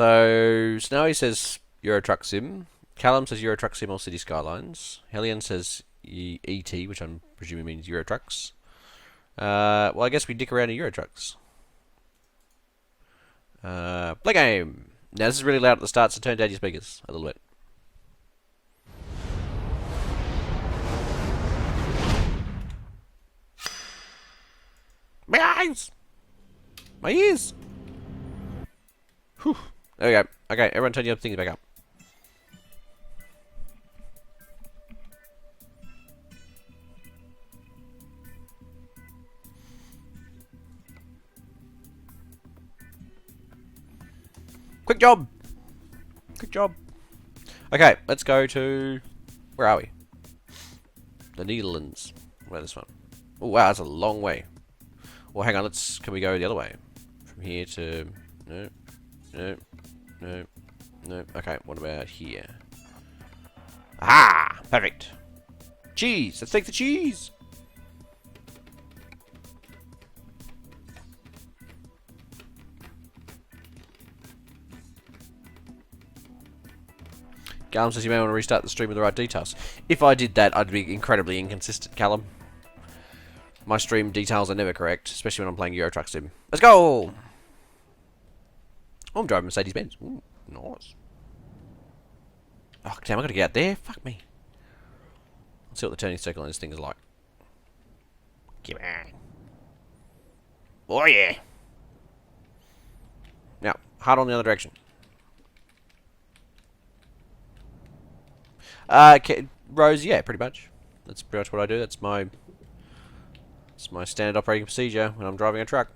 So Snowy says Euro Truck Sim. Callum says Euro Truck Sim or City Skylines. Hellion says ET, which I'm presuming means Euro Trucks. Well, I guess we dick around in Euro Trucks. Play game! Now, this is really loud at the start, so turn down your speakers a little bit. My eyes! My ears! Whew. There we go. Okay, everyone turn your things back up. Quick job! Quick job. Okay, let's go to... Where are we? The Netherlands. Where's this one? Oh, wow, that's a long way. Well, hang on, let's... Can we go the other way? From here to... No. No. No. No. Okay, what about here? Aha! Perfect. Cheese! Let's take the cheese! Callum says you may want to restart the stream with the right details. If I did that, I'd be incredibly inconsistent, Callum. My stream details are never correct, especially when I'm playing Euro Truck Sim. Let's go! Oh, I'm driving Mercedes-Benz. Ooh, nice. Oh, damn, I gotta get out there. Fuck me. Let's see what the turning circle on this thing is like. Come on. Oh, yeah. Now, hard on the other direction. Rose, yeah, pretty much. That's pretty much what I do. That's my standard operating procedure when I'm driving a truck.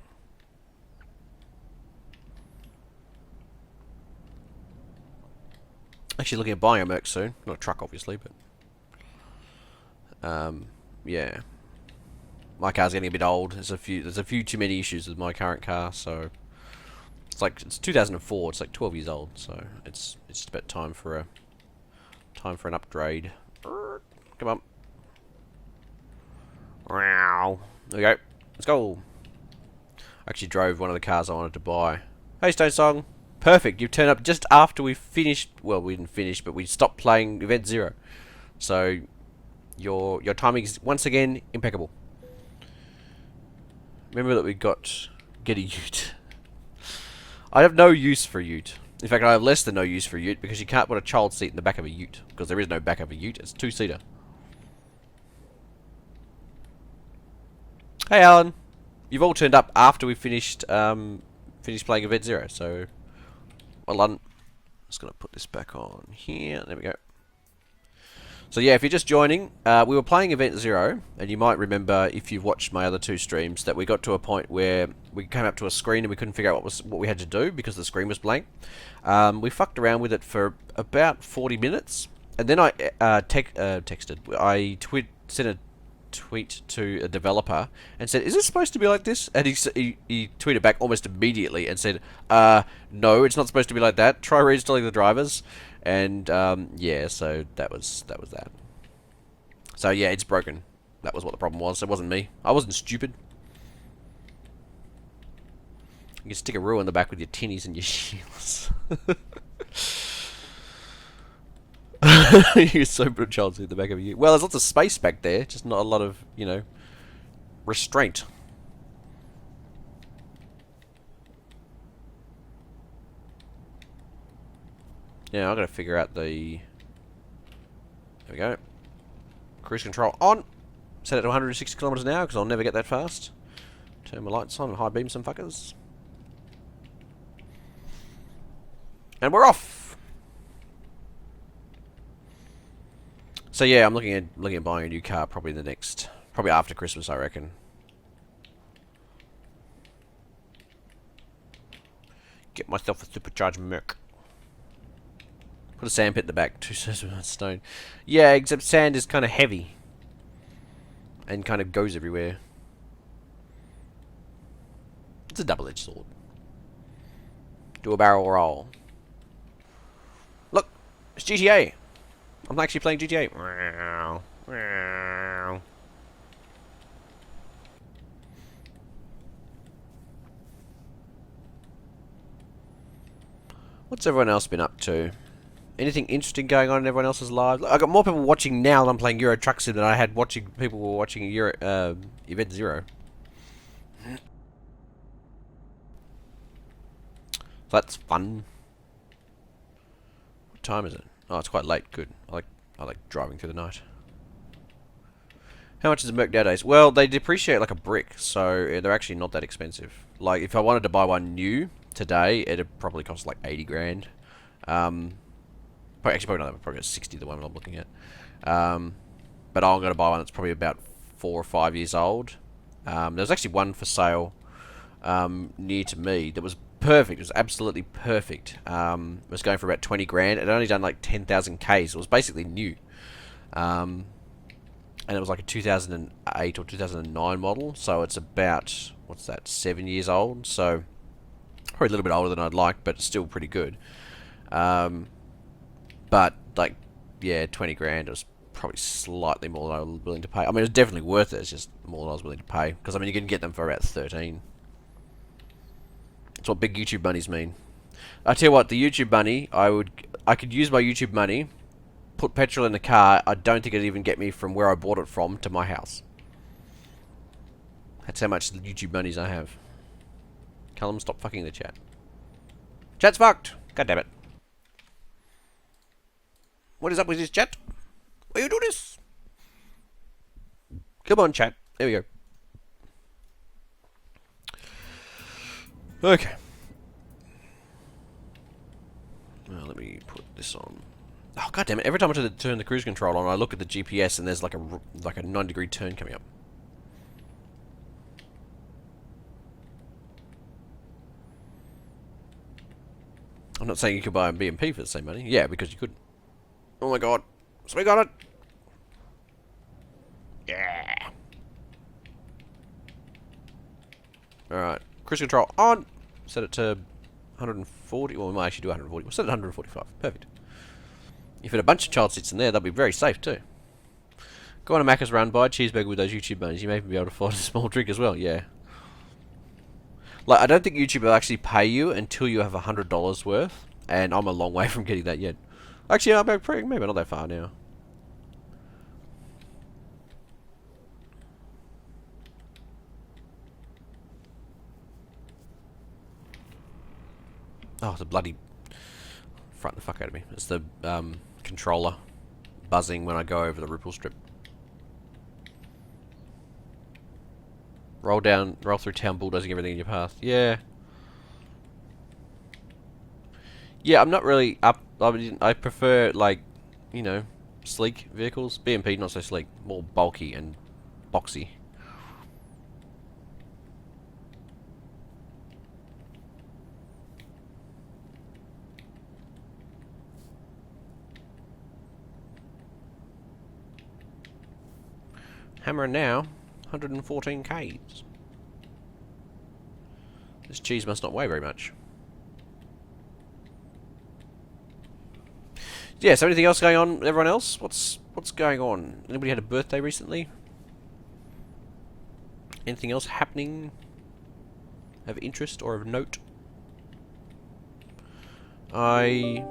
Actually looking at buying a Merc soon. Not a truck, obviously, but... yeah. My car's getting a bit old. There's a few too many issues with my current car, so... It's 2004, it's like 12 years old, so it's just about time for an upgrade. Come on. Wow. There we go. Let's go. I actually drove one of the cars I wanted to buy. Hey, Stone Song. Perfect. You turned up just after we finished. Well, we didn't finish, but we stopped playing Event Zero. So your timing is once again impeccable. Remember that we get a ute. I have no use for a ute. In fact, I have less than no use for a ute because you can't put a child seat in the back of a ute because there is no back of a ute. It's two-seater. Hey, Alan. You've all turned up after we finished playing Event Zero, so well done. Just gonna put this back on here. There we go. So yeah, if you're just joining, we were playing Event Zero, and you might remember if you've watched my other two streams that we got to a point where we came up to a screen and we couldn't figure out what we had to do because the screen was blank. We fucked around with it for about 40 minutes, and then I texted. I sent a tweet to a developer and said, "Is this supposed to be like this?" And he tweeted back almost immediately and said, "No, it's not supposed to be like that. Try reinstalling the drivers." And yeah, so that was that. So yeah, it's broken. That was what the problem was. It wasn't me. I wasn't stupid. You can stick a rule in the back with your tinnies and your shields. You so put a child seat in the back of you. Well, there's lots of space back there, just not a lot of, restraint. Yeah, I've got to figure out the... There we go. Cruise control on. Set it to 160 kilometers an hour because I'll never get that fast. Turn my lights on and high beam some fuckers. And we're off. So yeah, I'm looking at buying a new car probably after Christmas, I reckon. Get myself a supercharged Merc. Put a sand pit in the back, 2 stone. Yeah, except sand is kind of heavy. And kind of goes everywhere. It's a double-edged sword. Do a barrel roll. Look! It's GTA! I'm actually playing GTA. What's everyone else been up to? Anything interesting going on in everyone else's lives? I got more people watching now that I'm playing Euro Truck Sim than I had watching people were watching Euro Event Zero. So that's fun. What time is it? Oh, it's quite late. Good. I like driving through the night. How much is a Merc nowadays? Well, they depreciate like a brick, so they're actually not that expensive. Like, if I wanted to buy one new today, it'd probably cost like 80 grand. Probably not that, probably 60 the one I'm looking at. But I'm going to buy one that's probably about 4 or 5 years old. There's actually one for sale near to me that was perfect. It was absolutely perfect. It was going for about 20 grand. It had only done like 10,000 Ks. It was basically new. And it was like a 2008 or 2009 model. So it's about, what's that, 7 years old. So probably a little bit older than I'd like, but still pretty good. But, like, yeah, 20 grand, it was probably slightly more than I was willing to pay. I mean, it was definitely worth it. It's just more than I was willing to pay. Because, I mean, you can get them for about 13. That's what big YouTube monies mean. I tell you what, the YouTube money, I could use my YouTube money, put petrol in the car. I don't think it'd even get me from where I bought it from to my house. That's how much YouTube monies I have. Callum, stop fucking the chat. Chat's fucked. God damn it. What is up with this chat? Why you do this? Come on, chat. There we go. Okay. Well, let me put this on. Oh, god damn it. Every time I turn the cruise control on, I look at the GPS and there's like a 9-degree turn coming up. I'm not saying you could buy a BMP for the same money. Yeah, because you couldn't. Oh my god. So we got it. Yeah. Alright. Cruise control on. Set it to 140. Well, we might actually do 140. We'll set it to 145. Perfect. If you had a bunch of child seats in there, that'd be very safe too. Go on a Macca's run, buy a cheeseburger with those YouTube monies. You may even be able to afford a small drink as well. Yeah. Like, I don't think YouTube will actually pay you until you have $100 worth. And I'm a long way from getting that yet. Actually, I'm maybe not that far now. Oh, the bloody... Frighten the fuck out of me. It's the controller buzzing when I go over the ripple strip. Roll through town, bulldozing everything in your path. Yeah. Yeah, I'm not really up... I prefer, like, you know, sleek vehicles. BMP, not so sleek. More bulky and boxy. Hammer now, 114 Ks. This cheese must not weigh very much. Yeah, so anything else going on, everyone else? What's going on? Anybody had a birthday recently? Anything else happening of interest or of note? I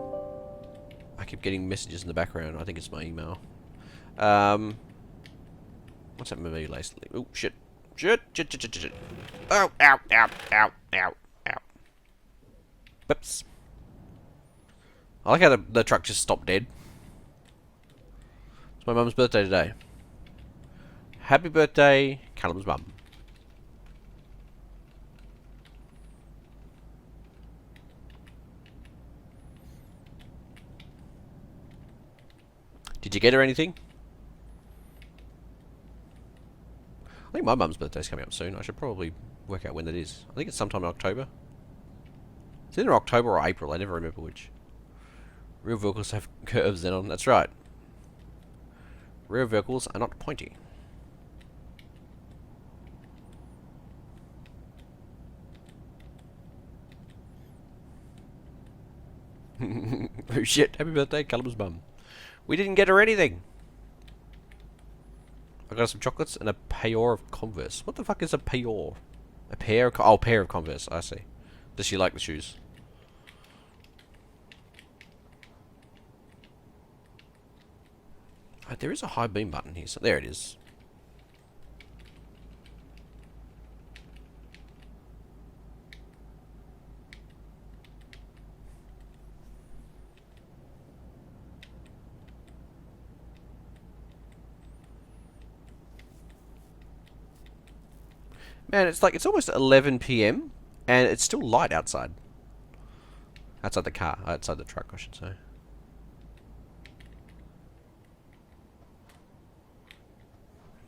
keep getting messages in the background. I think it's my email. What's happened to me lately? Oh, shit. Shit. Oh, ow, ow, ow, ow, ow. Whoops. I like how the truck just stopped dead. It's my mum's birthday today. Happy birthday, Callum's mum. Did you get her anything? I think my mum's birthday's coming up soon. I should probably work out when that is. I think it's sometime in October. It's either October or April. I never remember which. Real vehicles have curves, Xenon. That's right. Rear vehicles are not pointy. Oh shit, happy birthday, Callum's mum. We didn't get her anything. I got her some chocolates and a pair of Converse. What the fuck is a pair? A pair of... Oh, pair of Converse, I see. Does she like the shoes? There is a high beam button here, so there it is. Man, it's like, it's almost 11 PM, and it's still light outside. Outside the car, outside the truck, I should say.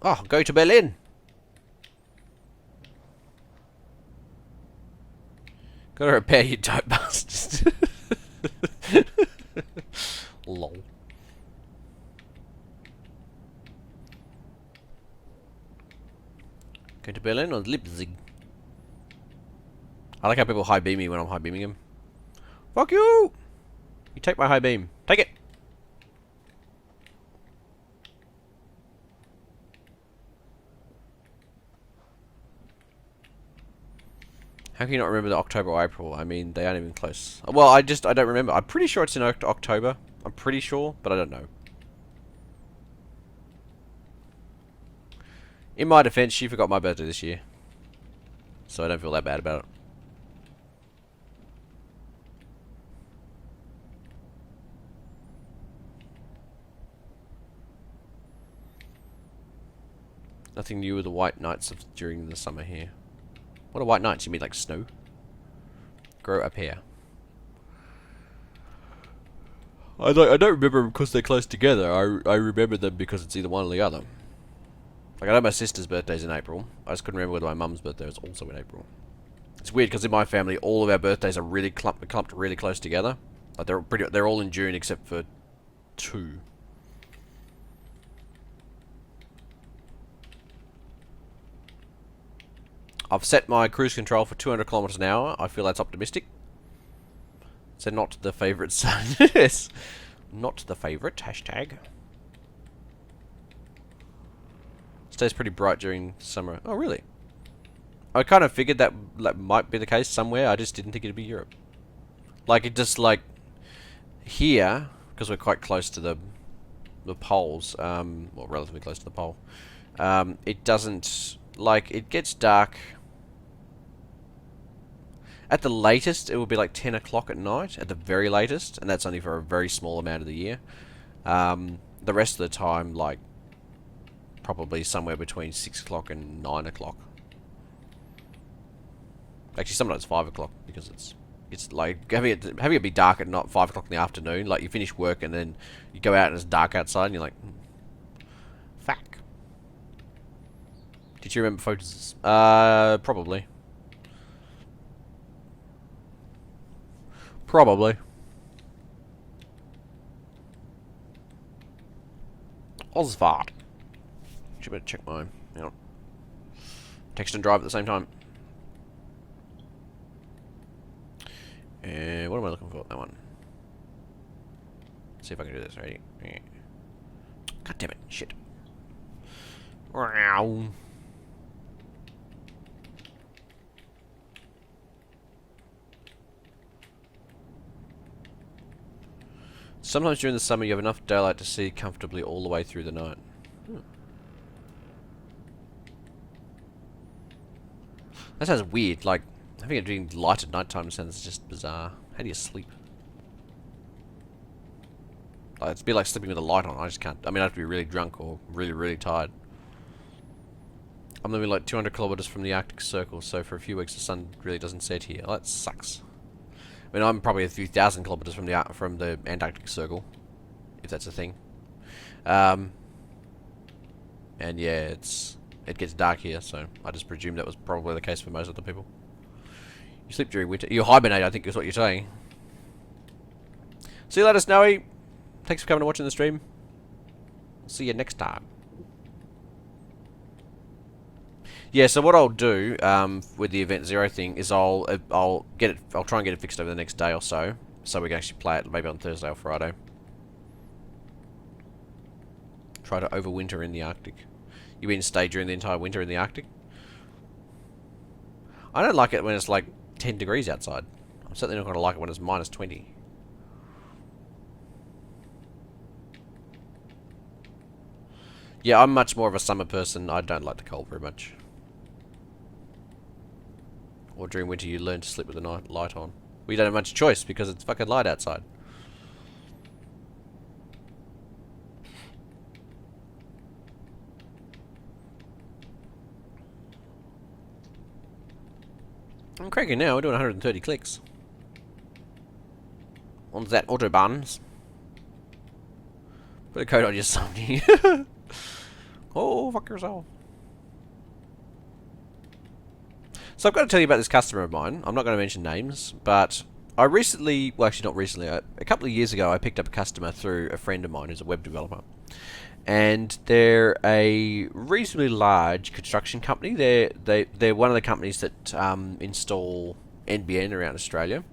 Oh, go to Berlin! Gotta repair your dope bastards. Lol. Go to Berlin or Leipzig? I like how people high beam me when I'm high beaming them. Fuck you! You take my high beam. Take it! How can you not remember the October or April? I mean, they aren't even close. Well, I don't remember. I'm pretty sure it's in October. I'm pretty sure, but I don't know. In my defense, she forgot my birthday this year. So I don't feel that bad about it. Nothing new with the white nights during the summer here. What are white nights? You mean like snow? Grow up here. I don't remember them because they're close together. I remember them because it's either one or the other. Like, I know my sister's birthday's in April. I just couldn't remember whether my mum's birthday was also in April. It's weird because in my family, all of our birthdays are really clumped really close together. Like, they're all in June except for 2. I've set my cruise control for 200 kilometers an hour. I feel that's optimistic. So not the favourite son. Yes. Not the favourite. Hashtag. Stays pretty bright during summer. Oh, really? I kind of figured that might be the case somewhere. I just didn't think it'd be Europe. Like, it just, like, here, because we're quite close to the poles, well, relatively close to the pole, it doesn't, like, it gets dark. At the latest, it will be like 10 o'clock at night, at the very latest, and that's only for a very small amount of the year. The rest of the time, like, probably somewhere between 6 o'clock and 9 o'clock. Actually, sometimes 5 o'clock, because it's like, having it be dark at not 5 o'clock in the afternoon, like, you finish work and then you go out and it's dark outside, and you're like, fuck. Did you remember photos? Probably. Probably. Osvard. Should better check mine. Hang on. Text and drive at the same time. What am I looking for? That one. Let's see if I can do this. Ready? God damn it. Shit. Wow. Sometimes during the summer you have enough daylight to see comfortably all the way through the night. That sounds weird, like, having it doing light at night time sounds just bizarre. How do you sleep? Like, it's a bit like sleeping with a light on, I just can't. I mean, I have to be really drunk or really, really tired. I'm living like 200 kilometers from the Arctic Circle, so for a few weeks the sun really doesn't set here. Well, that sucks. I mean, I'm probably a few thousand kilometers from the Antarctic Circle, if that's a thing. And yeah, it gets dark here, so I just presume that was probably the case for most other people. You sleep during winter. You hibernate, I think is what you're saying. See you later, Snowy. Thanks for coming and watching the stream. See you next time. Yeah, so what I'll do with the Event Zero thing is I'll try and get it fixed over the next day or so we can actually play it maybe on Thursday or Friday. Try to overwinter in the Arctic. You mean stay during the entire winter in the Arctic? I don't like it when it's like 10 degrees outside. I'm certainly not going to like it when it's minus 20. Yeah, I'm much more of a summer person. I don't like the cold very much. Or during winter you learn to sleep with the night light on. We don't have much choice because it's fucking light outside. I'm cranking now, we're doing 130 clicks. On that autobahns. Put a coat on your something. Oh, fuck yourself. So I've got to tell you about this customer of mine. I'm not going to mention names, but I recently, well actually not recently, a couple of years ago I picked up a customer through a friend of mine who's a web developer. And they're a reasonably large construction company. They're one of the companies that install NBN around Australia.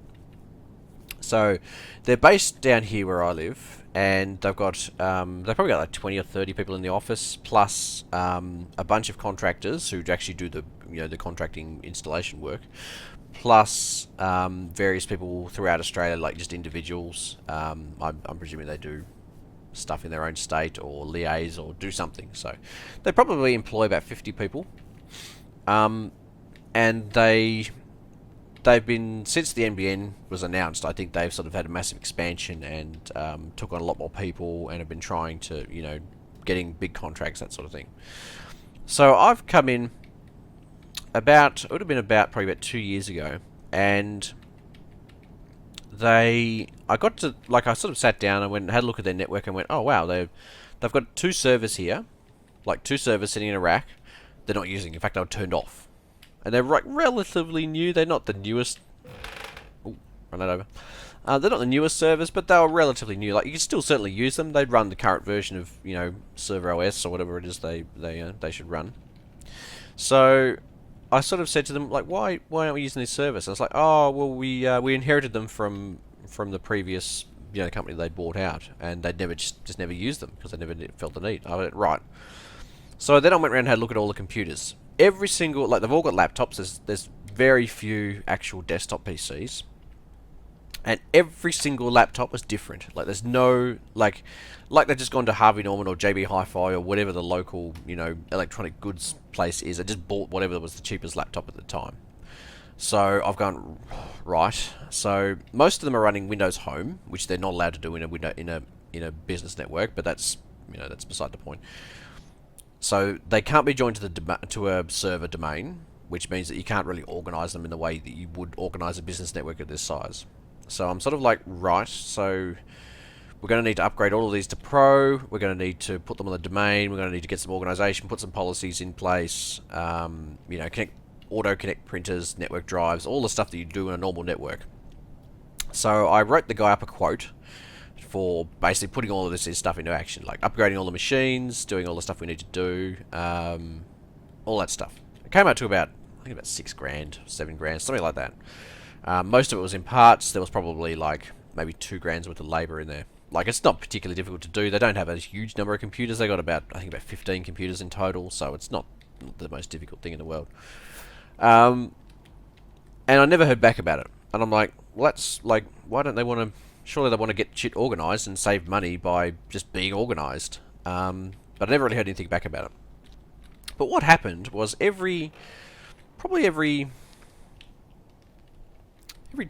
So they're based down here where I live, and they've probably got like 20 or 30 people in the office, plus a bunch of contractors who actually do the contracting installation work, plus various people throughout Australia, like just individuals. I'm presuming they do stuff in their own state or liaise or do something. So they probably employ about 50 people, and they've been, since the NBN was announced, I think they've sort of had a massive expansion and took on a lot more people and have been trying to, getting big contracts, that sort of thing. So I've come in it would have been probably about 2 years ago, and I sort of sat down and went and had a look at their network and went, oh wow, they've got 2 servers here, like 2 servers sitting in a rack. They're not using. In fact, they were turned off. And they're relatively new. They're not the newest. Oh, run that over. They're not the newest servers, but they were relatively new. Like, you can still certainly use them. They'd run the current version of, Server OS or whatever it is they should run. So I sort of said to them, like, why aren't we using this service? And I was like, oh well, we inherited them from the previous company they bought out, and they'd never just never used them because they never felt the need. I went, right. So then I went around and had a look at all the computers. Every single, like, they've all got laptops. There's very few actual desktop PCs, and every single laptop was different. Like, there's no, like they've just gone to Harvey Norman or JB Hi-Fi or whatever the local electronic goods place is. I just bought whatever was the cheapest laptop at the time. So I've gone, right. So most of them are running Windows Home, which they're not allowed to do in a business network, but that's beside the point. So they can't be joined to a server domain, which means that you can't really organize them in the way that you would organize a business network of this size. So I'm sort of like, right, so we're going to need to upgrade all of these to Pro. We're going to need to put them on the domain. We're going to need to get some organization, put some policies in place, auto-connect printers, network drives, all the stuff that you do in a normal network. So I wrote the guy up a quote for basically putting all of this stuff into action, like upgrading all the machines, doing all the stuff we need to do, all that stuff. It came out to about 6 grand, 7 grand, something like that. Most of it was in parts. There was probably like maybe 2 grand's worth of labour in there. Like, it's not particularly difficult to do. They don't have a huge number of computers. They got about 15 computers in total, so it's not the most difficult thing in the world. And I never heard back about it. And I'm like, well, that's like, why don't they want to? Surely they want to get shit organised and save money by just being organised. But I never really heard anything back about it. But what happened was probably every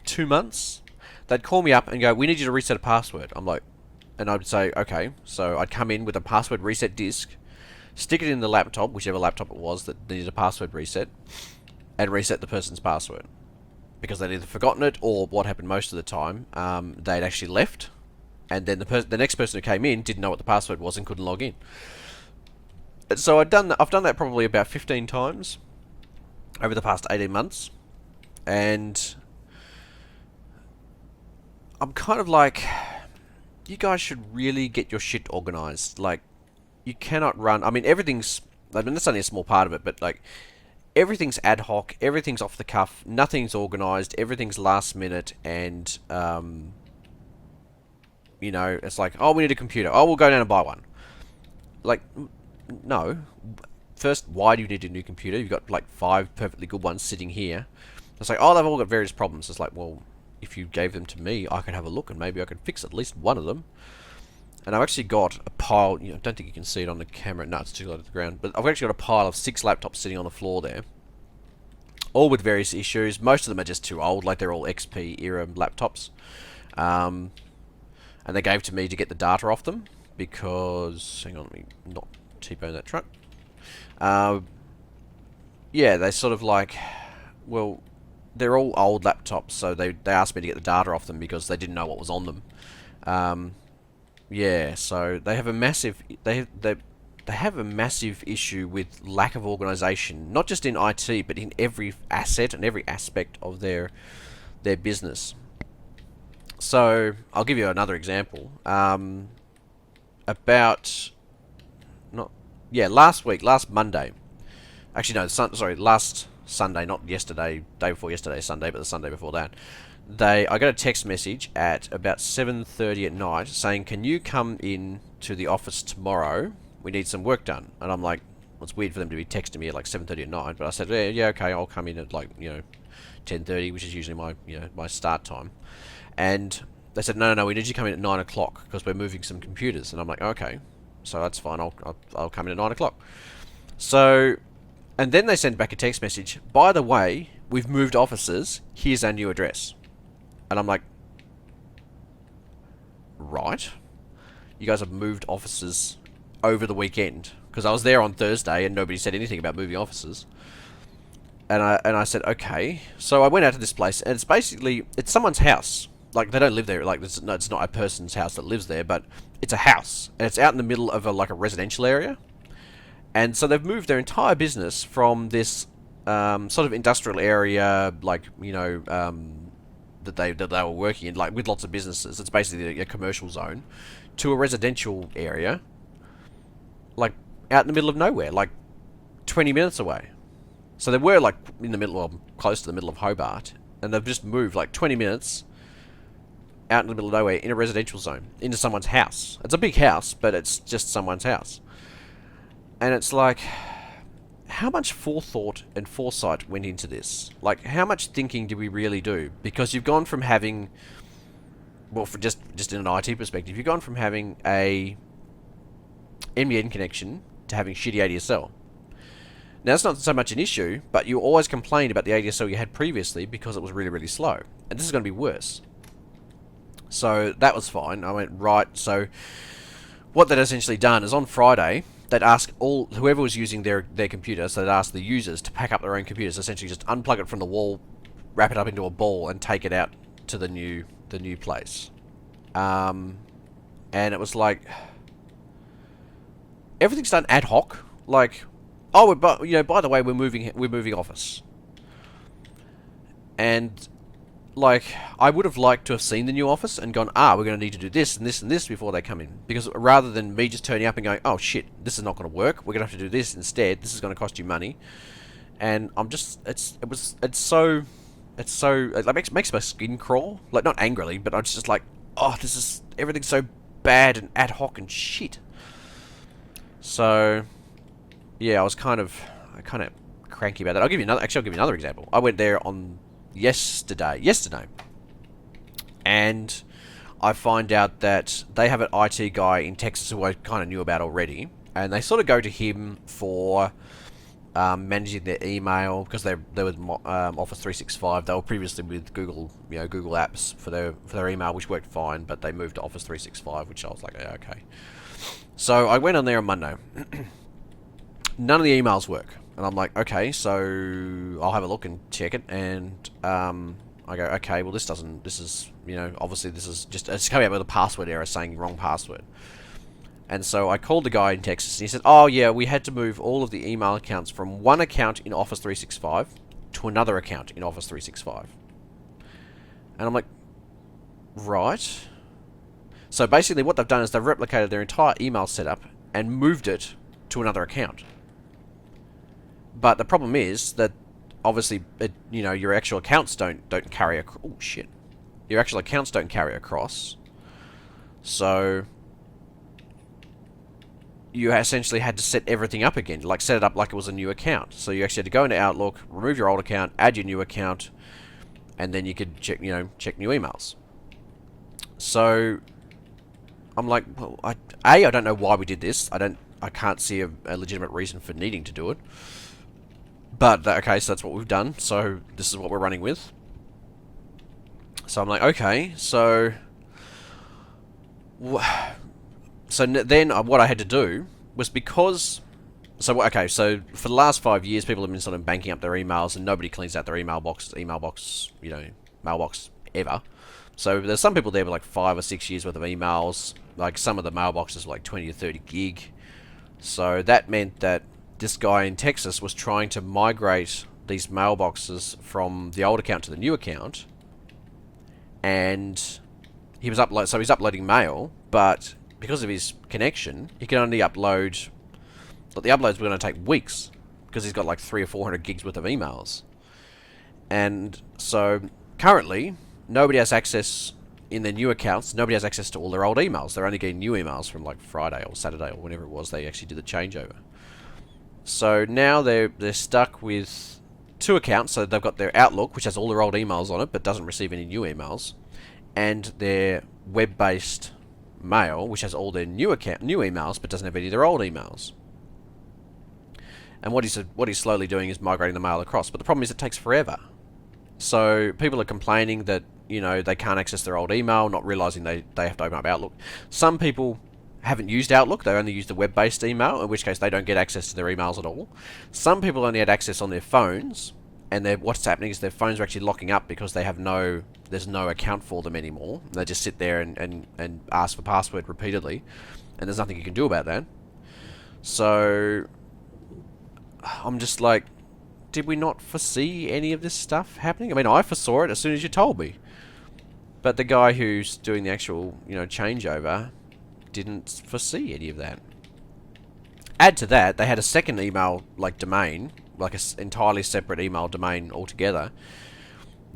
2 months, they'd call me up and go, we need you to reset a password. I'm like, and I'd say, okay. So I'd come in with a password reset disk, stick it in the laptop, whichever laptop it was that needed a password reset, and reset the person's password. Because they'd either forgotten it, or what happened most of the time, they'd actually left, and then the next person who came in didn't know what the password was and couldn't log in. And so I've done that probably about 15 times over the past 18 months, and I'm kind of like, you guys should really get your shit organised. Like, you cannot run. I mean, that's only a small part of it, but like, everything's ad hoc, everything's off the cuff, nothing's organised, everything's last minute, and it's like, oh, we need a computer. Oh, we'll go down and buy one. Like, no. First, why do you need a new computer? You've got like 5 perfectly good ones sitting here. It's like, oh, they've all got various problems. It's like, well, if you gave them to me, I could have a look and maybe I could fix at least one of them. and I've actually got a pile. I don't think you can see it on the camera. No, it's too low to the ground. But I've actually got a pile of 6 laptops sitting on the floor there, all with various issues. Most of them are just too old, like they're all XP era laptops. And they gave to me to get the data off them because, hang on, let me not T-bone that truck. Yeah, they sort of like, well, they're all old laptops, so they asked me to get the data off them because they didn't know what was on them. Yeah, so they have a massive they have a massive issue with lack of organisation, not just in IT, but in every asset and every aspect of their business. So I'll give you another example. About not yeah last Monday. Actually, no, sorry, last Sunday, not yesterday, day before yesterday, Sunday, but the Sunday before that. I got a text message at about 7:30 at night saying, "Can you come in to the office tomorrow? We need some work done." And I'm like, well, it's weird for them to be texting me at like 7:30 at night, but I said, yeah, okay, I'll come in at like 10:30, which is usually my start time. And they said, no, we need you to come in at 9 o'clock because we're moving some computers. And I'm like, okay, so that's fine. I'll come in at 9 o'clock. So, and then they sent back a text message. By the way, we've moved offices. Here's our new address. And I'm like, right? You guys have moved offices over the weekend? Because I was there on Thursday and nobody said anything about moving offices. And I said, okay. So I went out to this place, and it's someone's house. Like, they don't live there. Like, it's not a person's house that lives there, but it's a house, and it's out in the middle of a residential area. And so they've moved their entire business from this sort of industrial area, like that they were working in, like with lots of businesses. It's basically a commercial zone, to a residential area, like out in the middle of nowhere, like 20 minutes away. So they were like in the middle, well, close to the middle of Hobart, and they've just moved like 20 minutes out in the middle of nowhere in a residential zone into someone's house. It's a big house, but it's just someone's house. And it's like, how much forethought and foresight went into this? Like, how much thinking did we really do? Because you've gone from having, well, for just in an IT perspective, you've gone from having a NBN connection to having shitty ADSL. Now, that's not so much an issue, but you always complained about the ADSL you had previously because it was really, really slow. And this is going to be worse. So that was fine. I went, right. So what they'd essentially done is on Friday, they'd ask whoever was using their computer, so they'd ask the users to pack up their own computers, essentially just unplug it from the wall, wrap it up into a ball, and take it out to the new place. And it was like, everything's done ad hoc. Like, oh, but by the way, we're moving office. And like, I would have liked to have seen the new office and gone, we're going to need to do this and this and this before they come in. Because rather than me just turning up and going, oh shit, this is not going to work, we're going to have to do this instead, this is going to cost you money. And I'm just, it makes my skin crawl. Like, not angrily, but I'm just like, oh, everything's so bad and ad hoc and shit. So, yeah, I kind of cranky about that. I'll give you another example. I went there on yesterday, and I find out that they have an IT guy in Texas who I kind of knew about already, and they sort of go to him for managing their email, because they were Office 365. They were previously with Google, Google Apps for their email, which worked fine, but they moved to Office 365, which I was like, okay. So I went on there on Monday. None of the emails work. And I'm like, okay, so I'll have a look and check it. And I go, okay, well, obviously this is just, it's coming up with a password error saying wrong password. And so I called the guy in Texas, and he said, oh, yeah, we had to move all of the email accounts from one account in Office 365 to another account in Office 365. And I'm like, right. So basically what they've done is they've replicated their entire email setup and moved it to another account. But the problem is that obviously, your actual accounts don't carry across. Oh shit! Your actual accounts don't carry across. So you essentially had to set everything up again, like set it up like it was a new account. So you actually had to go into Outlook, remove your old account, add your new account, and then you could check new emails. So I'm like, well, I don't know why we did this. I can't see a legitimate reason for needing to do it. But okay, so that's what we've done. So this is what we're running with. So I'm like, okay, so then what I had to do was because. So okay, so for the last 5 years, people have been sort of banking up their emails, and nobody cleans out their mailbox, mailbox ever. So there's some people there with like 5 or 6 years worth of emails. Like some of the mailboxes were like 20 to 30 gig. So that meant that this guy in Texas was trying to migrate these mailboxes from the old account to the new account, and he's uploading mail, but because of his connection, he can only upload. But the uploads were going to take weeks because he's got like 300 or 400 gigs worth of emails, and so currently nobody has access in their new accounts. Nobody has access to all their old emails. They're only getting new emails from like Friday or Saturday or whenever it was they actually did the changeover. So now they're stuck with 2 accounts. So they've got their Outlook, which has all their old emails on it, but doesn't receive any new emails, and their web-based mail, which has all their new emails, but doesn't have any of their old emails. And what he's slowly doing is migrating the mail across. But the problem is it takes forever. So people are complaining that, they can't access their old email, not realizing they have to open up Outlook. Some people haven't used Outlook. They only use the web-based email, in which case they don't get access to their emails at all. Some people only had access on their phones, and what's happening is their phones are actually locking up because there's no account for them anymore. They just sit there and ask for password repeatedly, and there's nothing you can do about that. So I'm just like, did we not foresee any of this stuff happening? I mean, I foresaw it as soon as you told me. But the guy who's doing the actual, changeover didn't foresee any of that. Add to that, they had a second email, domain, like an entirely separate email domain altogether,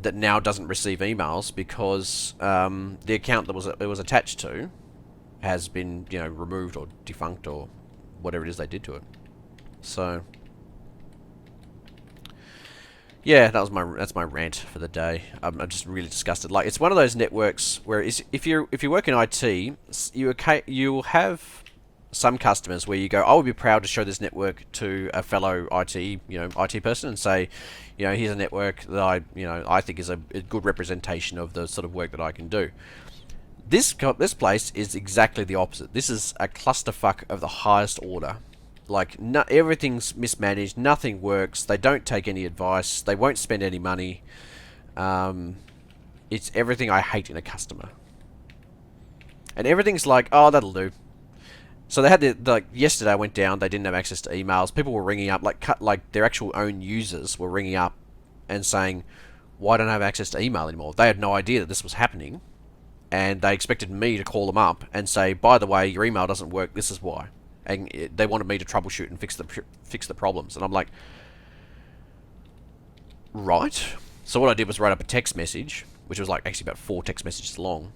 that now doesn't receive emails because the account that it was attached to has been, removed or defunct or whatever it is they did to it. So yeah, that's my rant for the day. I'm just really disgusted. Like, it's one of those networks where if you work in IT, you will have some customers where you go, I would be proud to show this network to a fellow IT person and say, here's a network that I think is a good representation of the sort of work that I can do. This place is exactly the opposite. This is a clusterfuck of the highest order. Like, everything's mismanaged, nothing works, they don't take any advice, they won't spend any money. It's everything I hate in a customer. And everything's like, oh, that'll do. So they had yesterday I went down, they didn't have access to emails, people were ringing up, like their actual own users were ringing up and saying, why don't I have access to email anymore? They had no idea that this was happening, and they expected me to call them up and say, by the way, your email doesn't work, this is why. And they wanted me to troubleshoot and fix the problems. And I'm like, right. So what I did was write up a text message, which was like actually about 4 text messages long,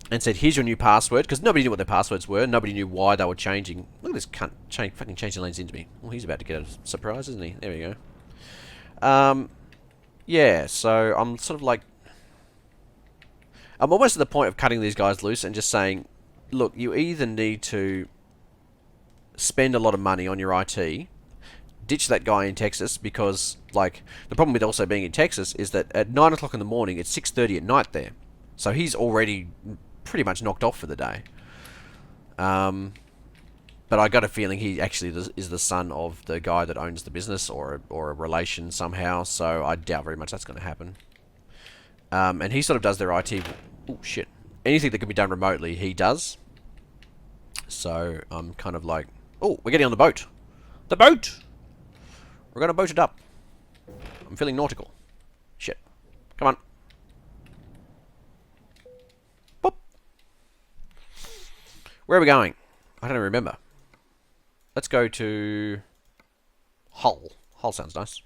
and said, here's your new password, because nobody knew what their passwords were. Nobody knew why they were changing. Look at this cunt fucking changing lanes into me. Well, he's about to get a surprise, isn't he? There we go. Yeah, so I'm sort of like, I'm almost at the point of cutting these guys loose and just saying, look, you either need to spend a lot of money on your IT, ditch that guy in Texas, because like the problem with also being in Texas is that at 9 o'clock in the morning it's 6:30 at night there, so he's already pretty much knocked off for the day. But I got a feeling he actually is the son of the guy that owns the business, or a relation somehow, so I doubt very much that's going to happen. And he sort of does their IT. Oh shit! Anything that can be done remotely, he does. So I'm kind of like, oh, we're getting on the boat. The boat! We're going to boat it up. I'm feeling nautical. Shit. Come on. Boop. Where are we going? I don't even remember. Let's go to Hull. Hull sounds nice.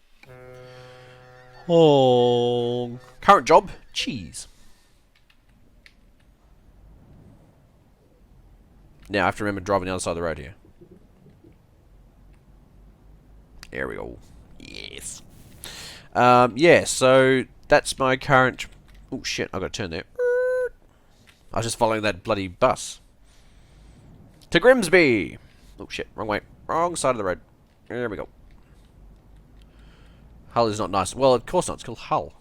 Oh. Current job, cheese. Now I have to remember driving the other side of the road here. There we go. Yes. Yeah, so that's my current... Oh shit, I got to turn there. I was just following that bloody bus. To Grimsby! Oh shit, wrong way. Wrong side of the road. There we go. Hull is not nice. Well, of course not. It's called Hull.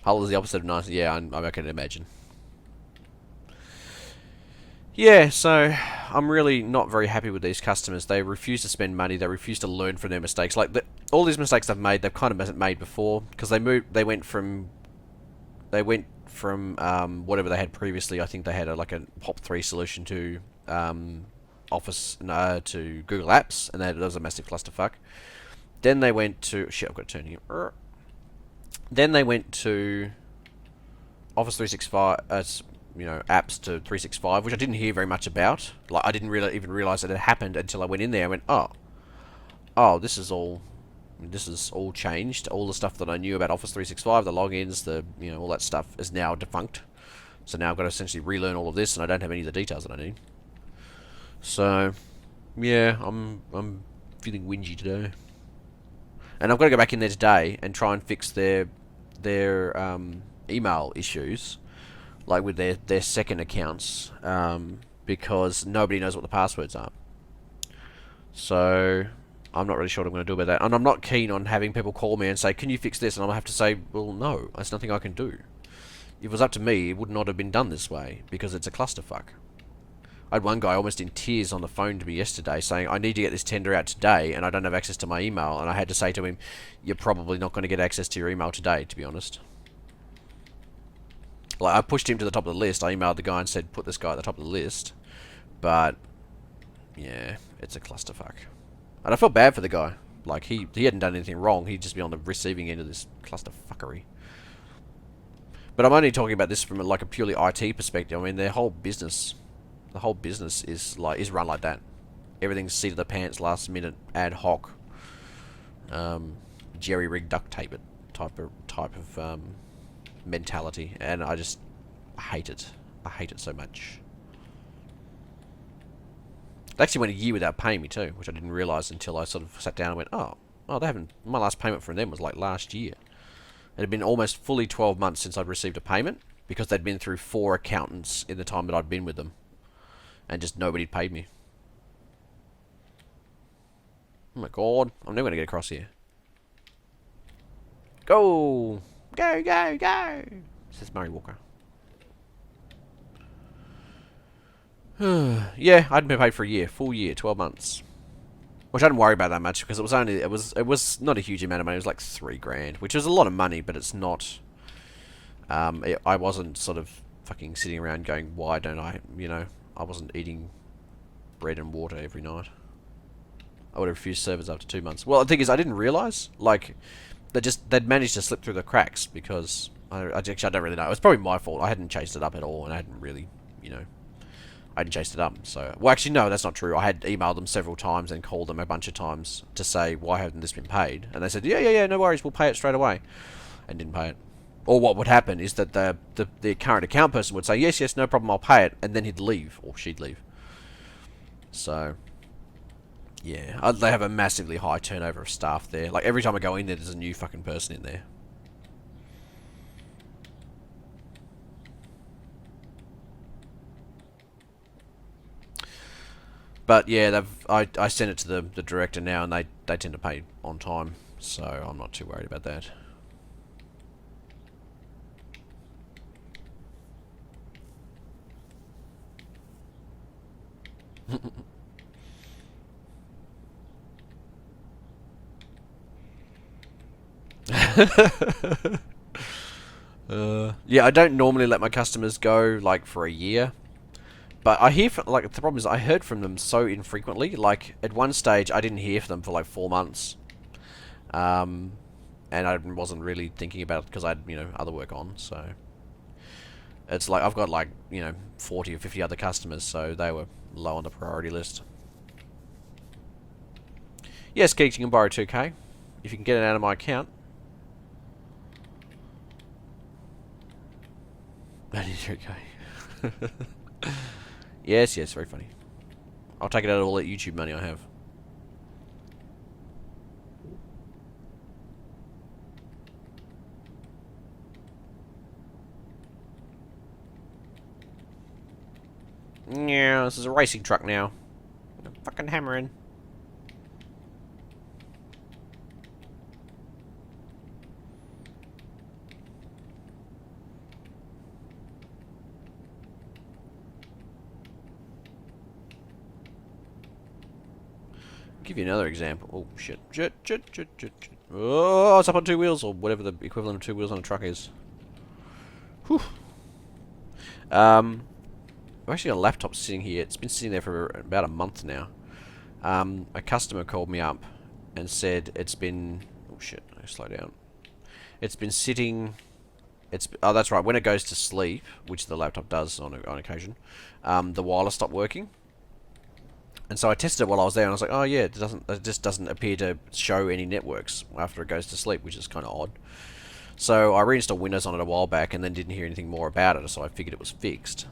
Hull is the opposite of nice. Yeah, I can imagine. Yeah, so I'm really not very happy with these customers. They refuse to spend money. They refuse to learn from their mistakes. Like all these mistakes they've made, they've kind of made before because they went from whatever they had previously. I think they had like a POP3 solution to Office to Google Apps, and that was a massive clusterfuck. Then they went to shit. I've got to turn here. Then they went to Office 365. Apps to 365, which I didn't hear very much about. Like I didn't really even realize that it happened until I went in there. I went, oh, this is all changed. All the stuff that I knew about Office 365, the logins, all that stuff is now defunct. So now I've got to essentially relearn all of this, and I don't have any of the details that I need. So, yeah, I'm feeling whingy today, and I've got to go back in there today and try and fix their email issues, like with their second accounts, because nobody knows what the passwords are. So I'm not really sure what I'm going to do about that, and I'm not keen on having people call me and say, "Can you fix this?" And I'm going to have to say, "Well, no, there's nothing I can do." If it was up to me, it would not have been done this way because it's a clusterfuck. I had one guy almost in tears on the phone to me yesterday saying, "I need to get this tender out today, and I don't have access to my email." And I had to say to him, "You're probably not going to get access to your email today, to be honest." Like, I pushed him to the top of the list. I emailed the guy and said, put this guy at the top of the list. But, yeah, it's a clusterfuck. And I felt bad for the guy. Like, he hadn't done anything wrong. He'd just be on the receiving end of this clusterfuckery. But I'm only talking about this from like a purely IT perspective. I mean, the whole business is run like that. Everything's seat of the pants, last minute, ad hoc, jerry rig duct tape it type of mentality, and I just hate it. I hate it so much. They actually went a year without paying me too, which I didn't realise until I sort of sat down and went, oh, they haven't. My last payment from them was like last year. It had been almost fully 12 months since I'd received a payment because they'd been through 4 accountants in the time that I'd been with them, and just nobody'd paid me. Oh my god, I'm never going to get across here. Go! Go, go, go! Says Murray Walker. Yeah, I hadn't been paid for a year. Full year, 12 months. Which I didn't worry about that much because it was not a huge amount of money. It was like $3,000, which is a lot of money, but it's not. I wasn't sort of fucking sitting around going, why don't I, I wasn't eating bread and water every night. I would have refused service after 2 months. Well, the thing is, I didn't realise, like, they'd managed to slip through the cracks because I don't really know. It was probably my fault. I hadn't chased it up at all, and I hadn't really, I hadn't chased it up. So, well, actually, no, that's not true. I had emailed them several times and called them a bunch of times to say, why hasn't this been paid? And they said, yeah, no worries, we'll pay it straight away. And didn't pay it. Or what would happen is that the current account person would say, yes, no problem, I'll pay it. And then he'd leave, or she'd leave. So, yeah, they have a massively high turnover of staff there. Like, every time I go in there, there's a new fucking person in there. But yeah, I sent it to the director now, and they tend to pay on time, so I'm not too worried about that. Yeah, I don't normally let my customers go like for a year. But I hear from, like, the problem is I heard from them so infrequently. Like, at one stage, I didn't hear from them for like 4 months. And I wasn't really thinking about it because I had, other work on. So, it's like, I've got like, 40 or 50 other customers. So, they were low on the priority list. Yes, Geeks, you can borrow 2K. If you can get it out of my account. 93K. Yes, very funny. I'll take it out of all that YouTube money I have. Yeah, this is a racing truck now. I'm fucking hammering. Give you another example. Oh, shit. Shit. Oh, it's up on 2 wheels, or whatever the equivalent of 2 wheels on a truck is. Whew. I've actually got a laptop sitting here. It's been sitting there for about a month now. A customer called me up and said it's been... Oh, shit. Slow down. It's been sitting... Oh, that's right. When it goes to sleep, which the laptop does on occasion, the wireless stopped working. And so I tested it while I was there, and I was like, oh yeah, it just doesn't appear to show any networks after it goes to sleep, which is kind of odd. So I reinstalled Windows on it a while back, and then didn't hear anything more about it, so I figured it was fixed.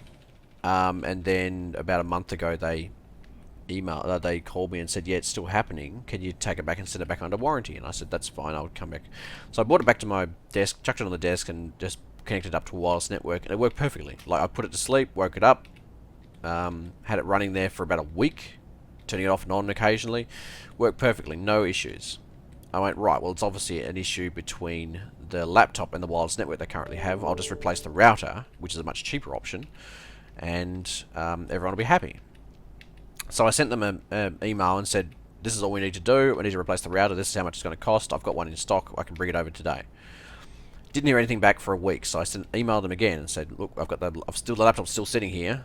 And then about a month ago, they called me and said, yeah, it's still happening. Can you take it back and send it back under warranty? And I said, that's fine, I would come back. So I brought it back to my desk, chucked it on the desk, and just connected it up to a wireless network, and it worked perfectly. Like, I put it to sleep, woke it up, had it running there for about a week, turning it off and on occasionally, worked perfectly, no issues. I went, right, well, it's obviously an issue between the laptop and the wireless network they currently have. I'll just replace the router, which is a much cheaper option, and everyone will be happy. So I sent them an email and said, this is all we need to do. I need to replace the router. This is how much it's going to cost. I've got one in stock. I can bring it over today. Didn't hear anything back for a week, so I emailed them again and said, look, the laptop's still sitting here.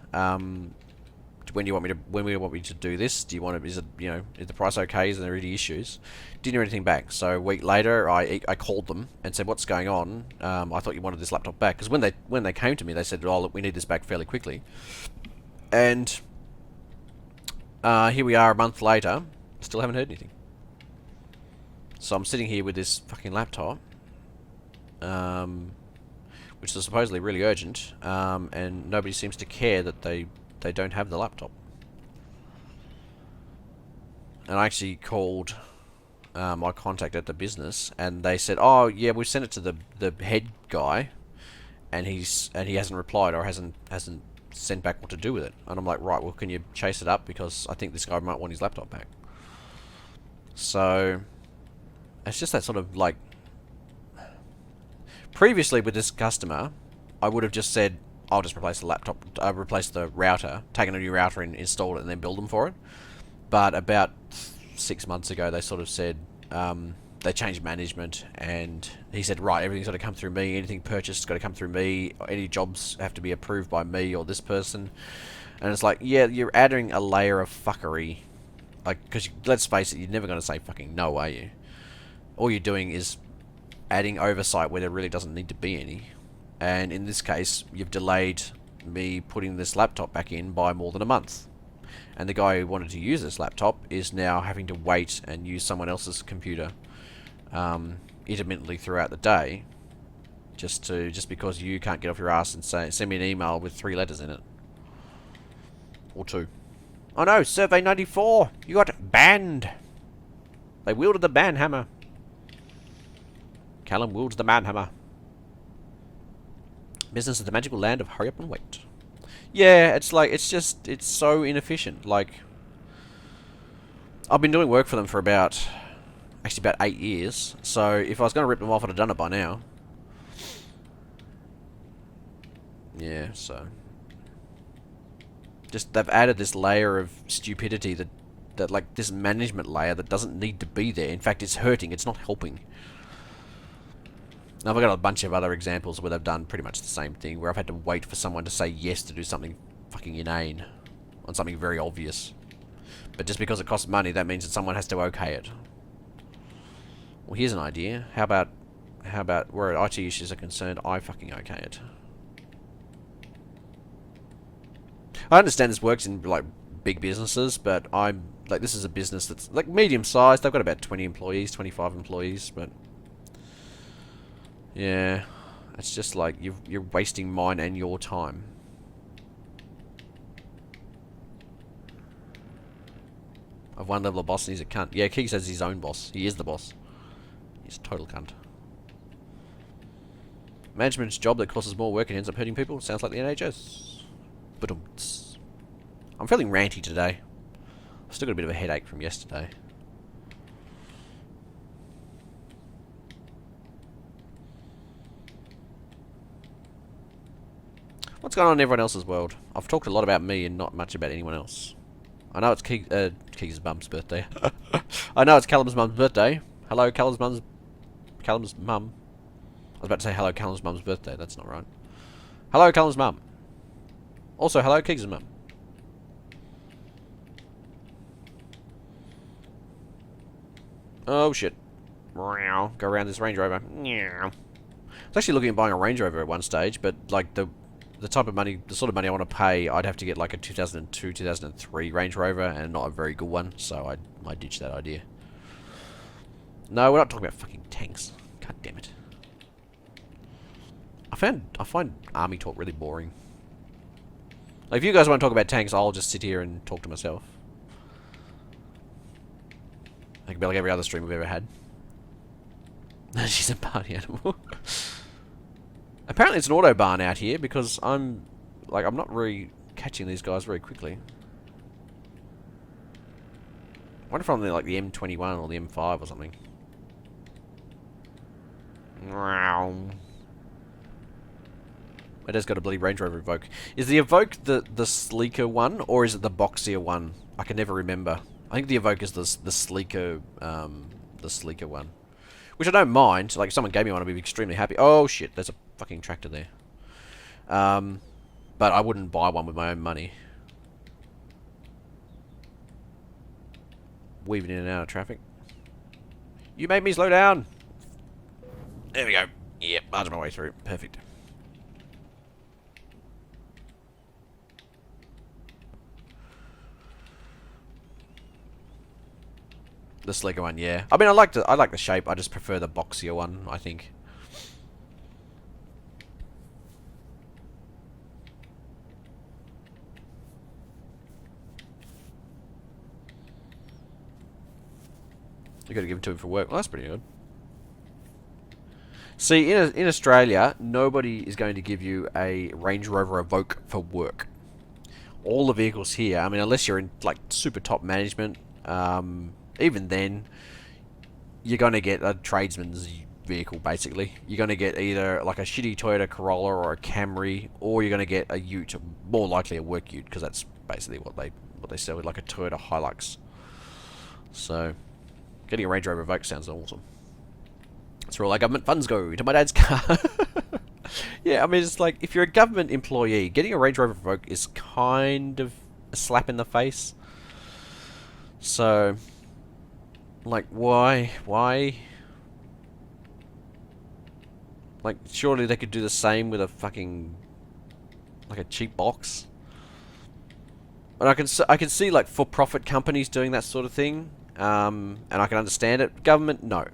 When do you want me to do this? Do you want to, is the price okay? Is there any issues? Didn't hear anything back. So a week later, I called them and said, what's going on? I thought you wanted this laptop back. Because when they came to me, they said, oh, look, we need this back fairly quickly. And here we are a month later, still haven't heard anything. So I'm sitting here with this fucking laptop, which is supposedly really urgent, and nobody seems to care that they don't have the laptop. And I actually called my contact at the business, and they said, oh yeah, we sent it to the head guy, and he hasn't replied or hasn't sent back what to do with it. And I'm like, right, well, can you chase it up, because I think this guy might want his laptop back. So it's just that sort of, like, previously with this customer, I would have just said, I'll just replace the laptop, replace the router, taken a new router and installed it, and then build them for it. But about 6 months ago, they sort of said, they changed management, and he said, right, everything's got to come through me, anything purchased has got to come through me, any jobs have to be approved by me or this person. And it's like, yeah, you're adding a layer of fuckery. Like, because let's face it, you're never going to say fucking no, are you? All you're doing is adding oversight where there really doesn't need to be any. And in this case, you've delayed me putting this laptop back in by more than a month. And the guy who wanted to use this laptop is now having to wait and use someone else's computer intermittently throughout the day, just because you can't get off your ass and send me an email with 3 letters in it. Or 2. Oh no, Survey 94! You got banned! They wielded the ban hammer. Callum wields the man hammer. Business is the magical land of hurry up and wait. Yeah, it's like, it's so inefficient. Like, I've been doing work for them for about 8 years. So if I was going to rip them off, I'd have done it by now. Yeah, so just they've added this layer of stupidity that like this management layer that doesn't need to be there. In fact, it's hurting. It's not helping. Now, I've got a bunch of other examples where they've done pretty much the same thing, where I've had to wait for someone to say yes to do something fucking inane on something very obvious. But just because it costs money, that means that someone has to okay it. Well, here's an idea. How about where IT issues are concerned, I fucking okay it. I understand this works in, like, big businesses, but I'm, like, this is a business that's, like, medium-sized. They've got about 20 employees, 25 employees, but yeah, it's just like you're wasting mine and your time. I've one level of boss and he's a cunt. Yeah, Keeg says he's his own boss. He is the boss. He's a total cunt. Management's job that causes more work and ends up hurting people. Sounds like the NHS. But I'm feeling ranty today. I've still got a bit of a headache from yesterday. What's going on in everyone else's world? I've talked a lot about me and not much about anyone else. I know it's Keegs' mum's birthday. I know it's Callum's mum's birthday. Hello, Callum's mum. I was about to say hello, Callum's mum's birthday. That's not right. Hello, Callum's mum. Also, hello, Keegs' mum. Oh shit. Go around this Range Rover. I was actually looking at buying a Range Rover at one stage, but like the type of money, the sort of money I want to pay, I'd have to get like a 2002, 2003 Range Rover, and not a very good one, so I ditched that idea. No, we're not talking about fucking tanks. God damn it. I find army talk really boring. Like, if you guys want to talk about tanks, I'll just sit here and talk to myself. I can be like every other stream we've ever had. She's a party animal. Apparently it's an autobahn out here because I'm not really catching these guys very quickly. I wonder if I'm like the M21 or the M5 or something. It has got a bloody Range Rover Evoque. Is the Evoque the sleeker one, or is it the boxier one? I can never remember. I think the Evoque is the sleeker one. Which I don't mind. Like, if someone gave me one, I'd be extremely happy. Oh shit, there's a fucking tractor there. But I wouldn't buy one with my own money. Weaving in and out of traffic. You made me slow down! There we go. Yep, barged my way through. Perfect. The sleeker one, yeah. I mean, I like the shape. I just prefer the boxier one, I think. You got to give it to him for work. Well, that's pretty good. See, in Australia, nobody is going to give you a Range Rover Evoque for work. All the vehicles here, I mean, unless you're in like super top management, even then, you're going to get a tradesman's vehicle, basically. You're going to get either like a shitty Toyota Corolla or a Camry, or you're going to get a ute, more likely a work ute, because that's basically what they sell, like a Toyota Hilux. So, getting a Range Rover Evoque sounds awesome. That's where all our government funds go, to my dad's car. Yeah, I mean, it's like, if you're a government employee, getting a Range Rover Evoque is kind of a slap in the face. So, like, why? Like, surely they could do the same with a fucking, like, a cheap box. And I can see, like, for-profit companies doing that sort of thing, and I can understand it. Government, no.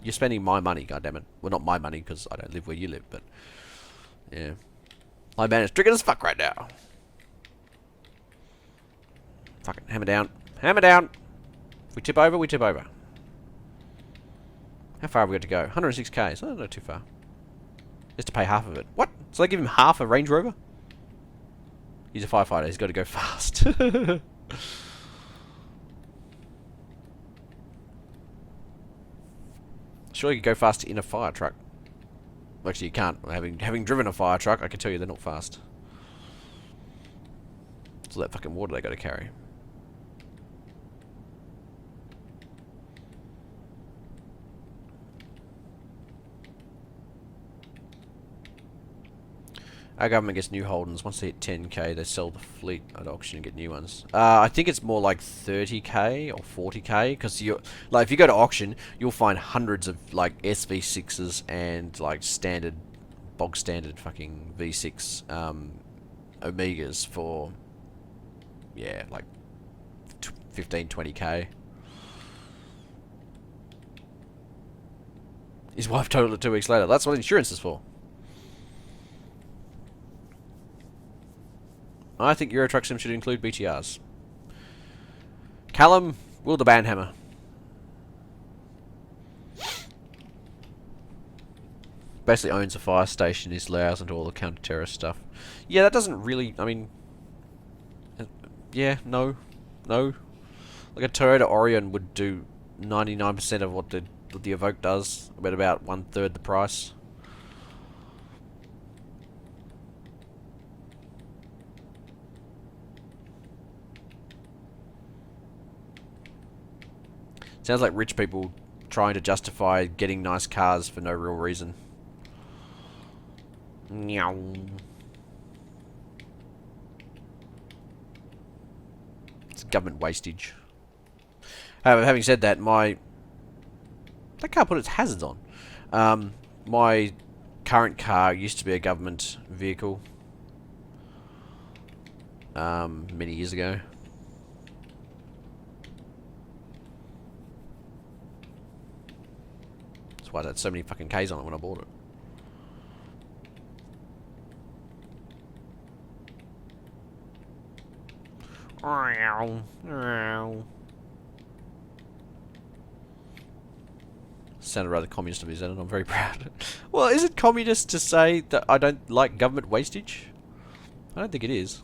You're spending my money, goddammit. Well, not my money, because I don't live where you live, but, yeah. My man is triggered as fuck right now. Fucking hammer down. Hammer down! If we tip over, we tip over. How far have we got to go? 106k, so not too far. Just to pay half of it. What? So they give him half a Range Rover? He's a firefighter, he's got to go fast. Sure, you could go fast in a fire truck. Actually, you can't. Having driven a fire truck, I can tell you they're not fast. It's all that fucking water they got to carry. Our government gets new Holdens. Once they hit 10k, they sell the fleet at auction and get new ones. I think it's more like 30k or 40k, because like, if you go to auction, you'll find hundreds of like SV6s and like bog standard fucking V6 Omegas for, yeah, like 15, 20k. His wife totaled it 2 weeks later. That's what insurance is for. I think Euro Truck Sim should include BTRs. Callum, will the Banhammer. Basically owns a fire station, is lousy into all the counter-terrorist stuff. Yeah, that doesn't really, I mean, Yeah, no. No. Like a Toyota Orion would do 99% of what the Evoque does, but about 1/3 the price. Sounds like rich people trying to justify getting nice cars for no real reason. Meow. It's government wastage. However, having said that, that car put its hazards on. My current car used to be a government vehicle many years ago. That's why it had so many fucking Ks on it when I bought it. Sounded rather communist of me, Xenon. I'm very proud. Well, is it communist to say that I don't like government wastage? I don't think it is.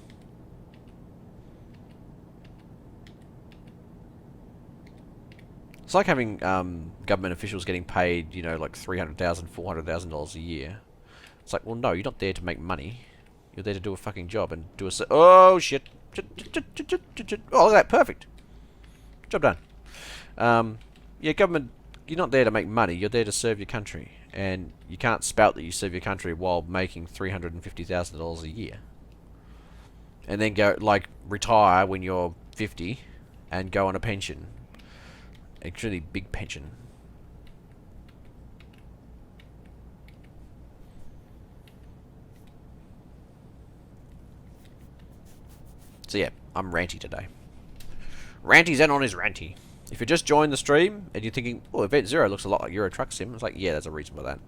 It's like having government officials getting paid, you know, like $300,000, $400,000 a year. It's like, well, no, you're not there to make money. You're there to do a fucking job and do a... Oh, shit. Oh, look at that. Perfect. Job done. Yeah, government... You're not there to make money. You're there to serve your country. And you can't spout that you serve your country while making $350,000 a year. And then go, like, retire when you're 50 and go on a pension. Actually, big pension. So yeah, I'm ranty today. Ranty Xenon is ranty. If you just joined the stream and you're thinking, oh, Event Zero looks a lot like Euro Truck Sim, it's like, yeah, there's a reason for that.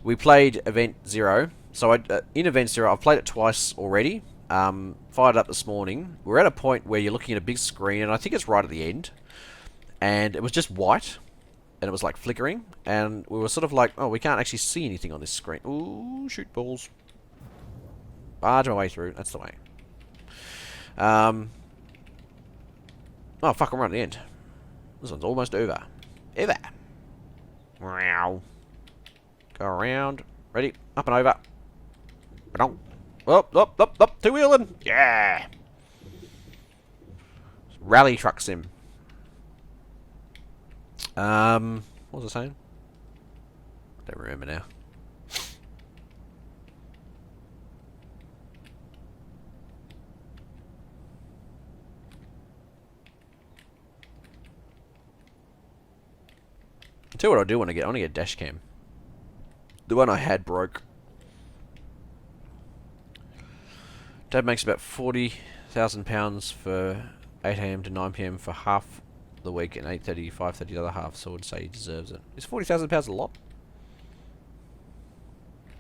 We played Event Zero. So in Event Zero, I've played it twice already. Fired up this morning. We're at a point where you're looking at a big screen, and I think it's right at the end. And it was just white, and it was like flickering, and we were sort of like, oh, we can't actually see anything on this screen. Ooh, shoot balls. Barge my way through. That's the way. Oh, fuck, I'm right at the end. This one's almost over. Over. Wow. Go around. Ready? Up and over. Up. Two-wheeling. Yeah. Rally Truck Sim. What was I saying? I don't remember now. I'll tell you what I do want to get. I want to get a dash cam. The one I had broke. Dad makes about £40,000 for 8 AM to 9 PM for half the week and 8:30 to 5:30 the other half, so I would say he deserves it. Is £40,000 a lot?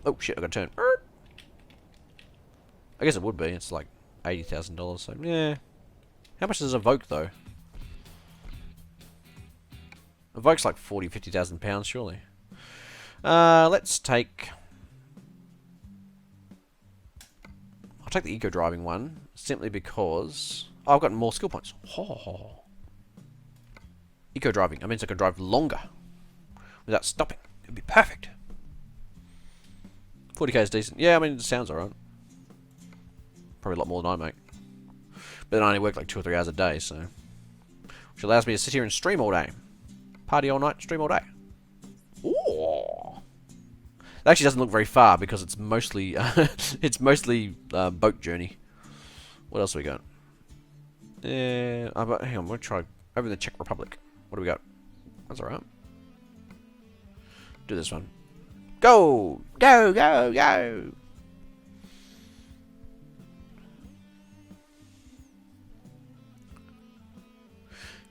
Oh shit, I got to turn. I guess it would be. It's like $80,000, so yeah. How much does a Evoque though? Evoque's like £40,000-50,000 surely. Let's take... I'll take the eco driving one simply because I've got more skill points. Oh. Eco driving. I mean, I can drive longer without stopping. It'd be perfect. 40k is decent. Yeah, I mean, it sounds alright. Probably a lot more than I make. But I only work like 2 or 3 hours a day, so... Which allows me to sit here and stream all day. Party all night, stream all day. Ooh. It actually doesn't look very far because it's mostly boat journey. What else have we got? Hang on, I'm gonna try over in the Czech Republic. What do we got? That's alright. Do this one. Go! Go, go, go!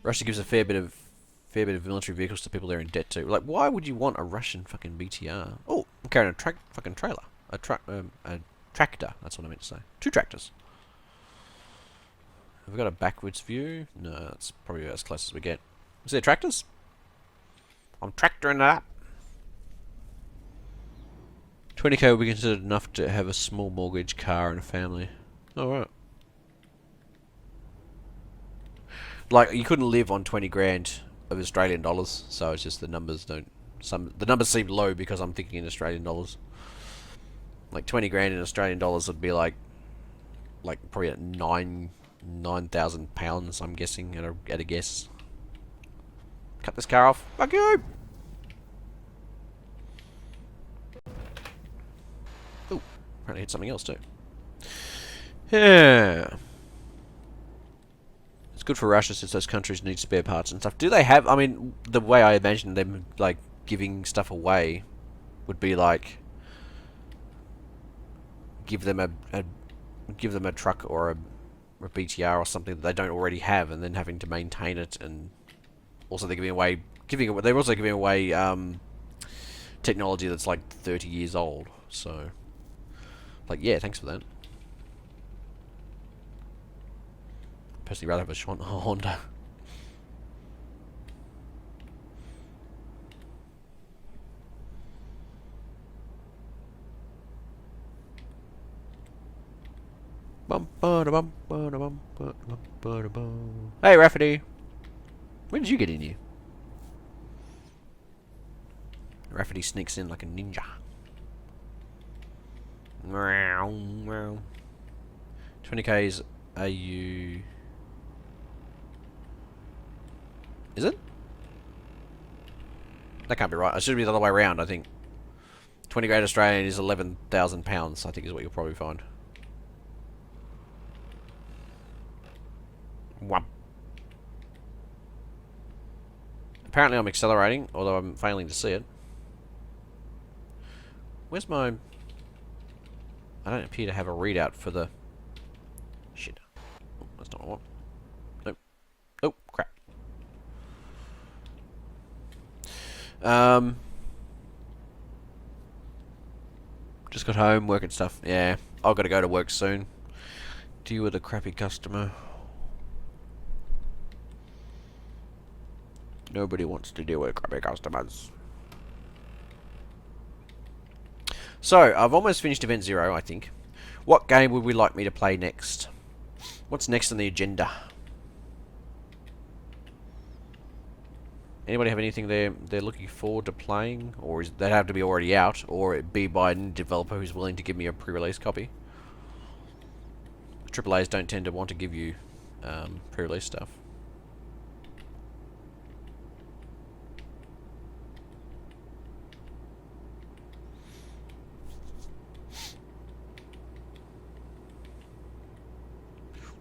Russia gives a fair bit of military vehicles to people they're in debt to. Like, why would you want a Russian fucking BTR? Oh, I'm carrying a fucking trailer. A tractor. That's what I meant to say. 2 tractors. Have we got a backwards view? No, that's probably as close as we get. Is there tractors? I'm tractoring it up. 20k will be considered enough to have a small mortgage, car, and a family. Alright. Like, you couldn't live on 20 grand of Australian dollars, so it's just the numbers don't... the numbers seem low because I'm thinking in Australian dollars. Like, 20 grand in Australian dollars would be like probably at 9,000 pounds, I'm guessing, at a guess. Cut this car off. Fuck you! Ooh, apparently hit something else too. Yeah. It's good for Russia since those countries need spare parts and stuff. Do they have... I mean, the way I imagine them, like, giving stuff away would be like... Give them a truck or a BTR or something that they don't already have, and then having to maintain it, and also they're they're also giving away technology that's like 30 years old. So, like, yeah, thanks for that. Personally, rather have a Honda. Hey, Rafferty. When did you get in here? Rafferty sneaks in like a ninja. 20k's AU. Is it? That can't be right. It should be the other way around, I think. 20 grand Australian is 11,000 pounds, I think is what you'll probably find. Wham. Apparently I'm accelerating, although I'm failing to see it. Where's my... I don't appear to have a readout for the... Shit. Oh, that's not what I want. Nope. Oh, crap. Just got home, work and stuff. Yeah, I've got to go to work soon. Deal with a crappy customer. Nobody wants to deal with crappy customers. So, I've almost finished Event 0, I think. What game would we like me to play next? What's next on the agenda? Anybody have anything they're looking forward to playing? Or is that have to be already out? Or it be by a developer who's willing to give me a pre-release copy? AAAs don't tend to want to give you pre-release stuff.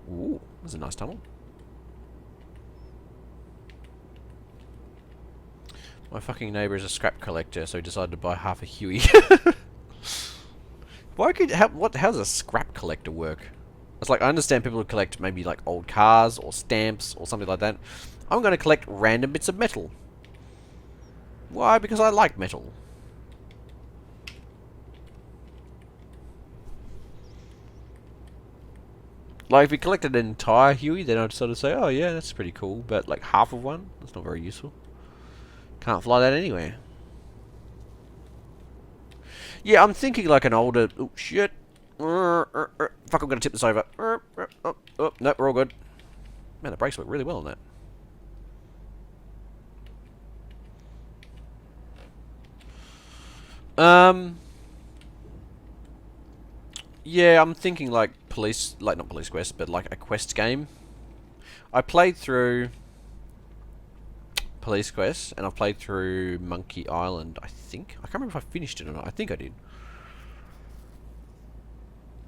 Ooh, that's a nice tunnel. My fucking neighbour is a scrap collector, so he decided to buy half a Huey. How does a scrap collector work? It's like, I understand people who collect maybe like old cars or stamps or something like that. I'm going to collect random bits of metal. Why? Because I like metal. Like, if you collected an entire Huey, then I'd sort of say, oh yeah, that's pretty cool. But like half of one, that's not very useful. Can't fly that anywhere. Yeah, I'm thinking like an older... Oh, shit. Fuck, I'm going to tip this over. Nope, we're all good. Man, the brakes work really well on that. Yeah, I'm thinking like not Police Quest, but like a quest game. I played through Police Quest, and I've played through Monkey Island, I think. I can't remember if I finished it or not. I think I did.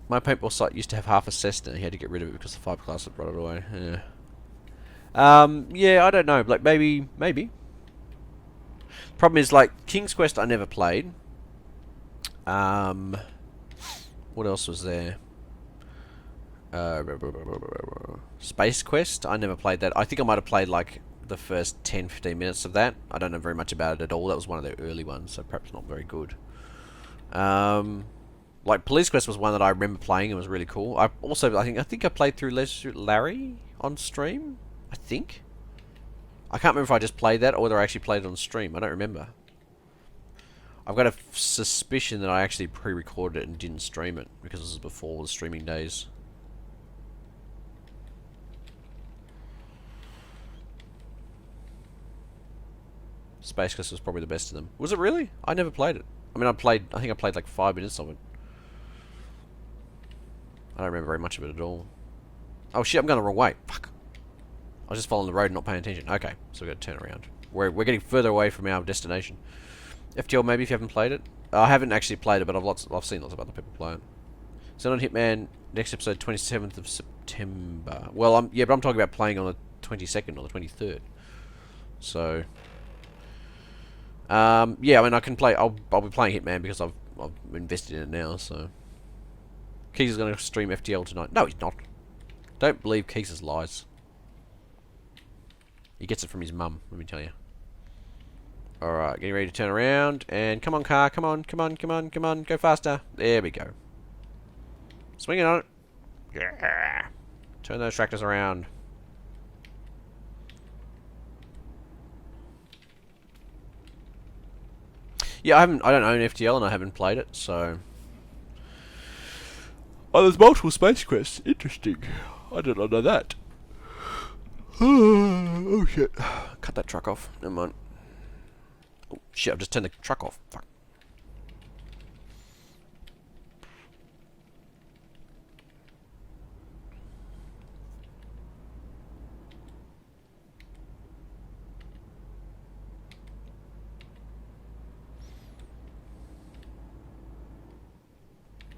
My paintball site used to have half a Cessna. He had to get rid of it because the fiberglass had brought it away. Yeah. Yeah, I don't know. Like, maybe. Problem is, like, King's Quest I never played. What else was there? Space Quest, I never played that. I think I might have played, like, the first 10-15 minutes of that. I don't know very much about it at all. That was one of their early ones, so perhaps not very good. Like, Police Quest was one that I remember playing. It was really cool. I think I played through Larry on stream. I think. I can't remember if I just played that or whether I actually played it on stream. I don't remember. I've got a suspicion that I actually pre-recorded it and didn't stream it because this was before the streaming days. Space Quest was probably the best of them. Was it really? I never played it. I mean, I think I played like 5 minutes of it. I don't remember very much of it at all. Oh shit, I'm going the wrong way. Fuck. I was just following the road and not paying attention. Okay, so we've got to turn around. We're getting further away from our destination. FTL, maybe if you haven't played it. I haven't actually played it, but I've seen lots of other people play it. Xenon Hitman, next episode, 27th of September. Well, yeah, but I'm talking about playing on the 22nd or the 23rd. So, yeah, I mean, I can play. I'll be playing Hitman because I've invested in it now. So, Keys is going to stream FTL tonight. No, he's not. Don't believe Keys' lies. He gets it from his mum. Let me tell you. All right, getting ready to turn around, and come on, car, come on, go faster. There we go. Swinging on it. Yeah. Turn those tractors around. Yeah, I don't own FTL and I haven't played it, so. Oh, there's multiple Space Quests. Interesting. I did not know that. Oh shit. Cut that truck off. Never mind. Oh shit, I've just turned the truck off. Fuck.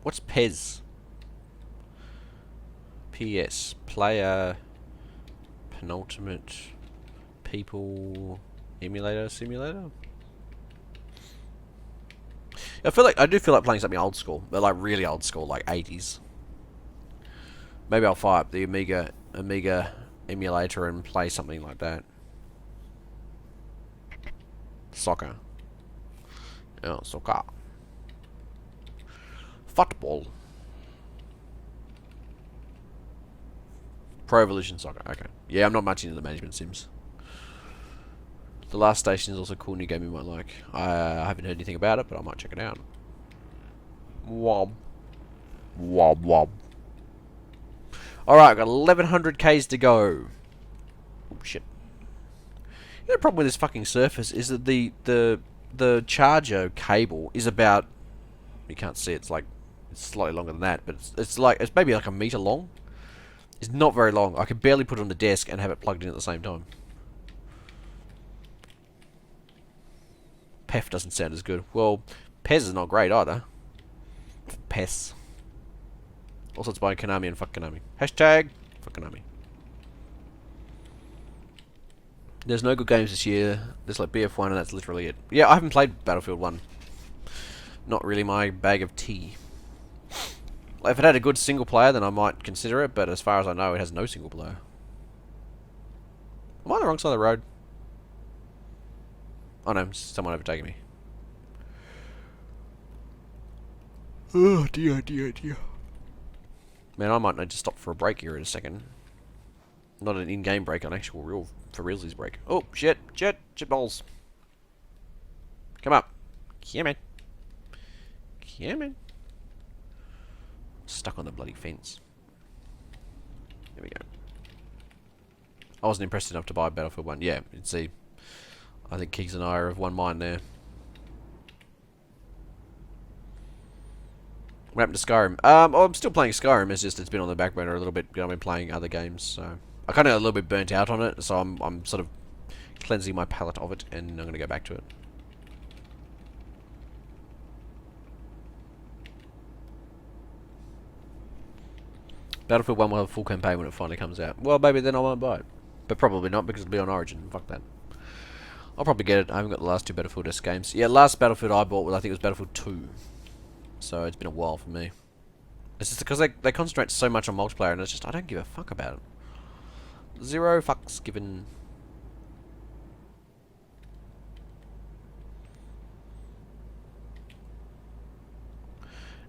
What's PES? PS. Player. Penultimate. People. Emulator. Simulator? I do feel like playing something old school. But like really old school, like 80s. Maybe I'll fire up the Amiga emulator and play something like that. Soccer. Oh, soccer. Football. Pro Evolution Soccer. Okay. Yeah, I'm not much into the management sims. The Last Station is also a cool new game you might like. I haven't heard anything about it, but I might check it out. Wob. Wob wob. Alright, I've got 1100 Ks to go. Oh, shit. You know, the problem with this fucking Surface is that the charger cable is about... You can't see it, it's slightly longer than that, but it's maybe like a meter long. It's not very long. I could barely put it on the desk and have it plugged in at the same time. PEF doesn't sound as good. Well, PES is not great either. PES. Also, it's by Konami and fuck Konami. Hashtag fuck Konami. There's no good games this year. There's like BF1 and that's literally it. Yeah, I haven't played Battlefield 1. Not really my bag of tea. Like, if it had a good single player, then I might consider it, but as far as I know, it has no single player. Am I on the wrong side of the road? Oh no, someone overtaking me. Oh dear, dear, dear. Man, I might need to stop for a break here in a second. Not an in-game break, an actual for realsies break. Oh, shit balls. Come up. Come in. Stuck on the bloody fence. There we go. I wasn't impressed enough to buy Battlefield 1. Yeah, you'd see. I think Keeks and I are of one mind there. What happened to Skyrim? I'm still playing Skyrim. It's just it's been on the back burner a little bit. I've been playing other games, so I kind of got a little bit burnt out on it. So I'm sort of cleansing my palate of it, and I'm gonna go back to it. Battlefield 1 will have a full campaign when it finally comes out. Well, maybe then I won't buy it, but probably not because it'll be on Origin. Fuck that. I'll probably get it. I haven't got the last 2 Battlefield-esque games. Yeah, last Battlefield I bought was, I think it was Battlefield 2. So it's been a while for me. It's just because they concentrate so much on multiplayer, and it's just, I don't give a fuck about it. 0 fucks given.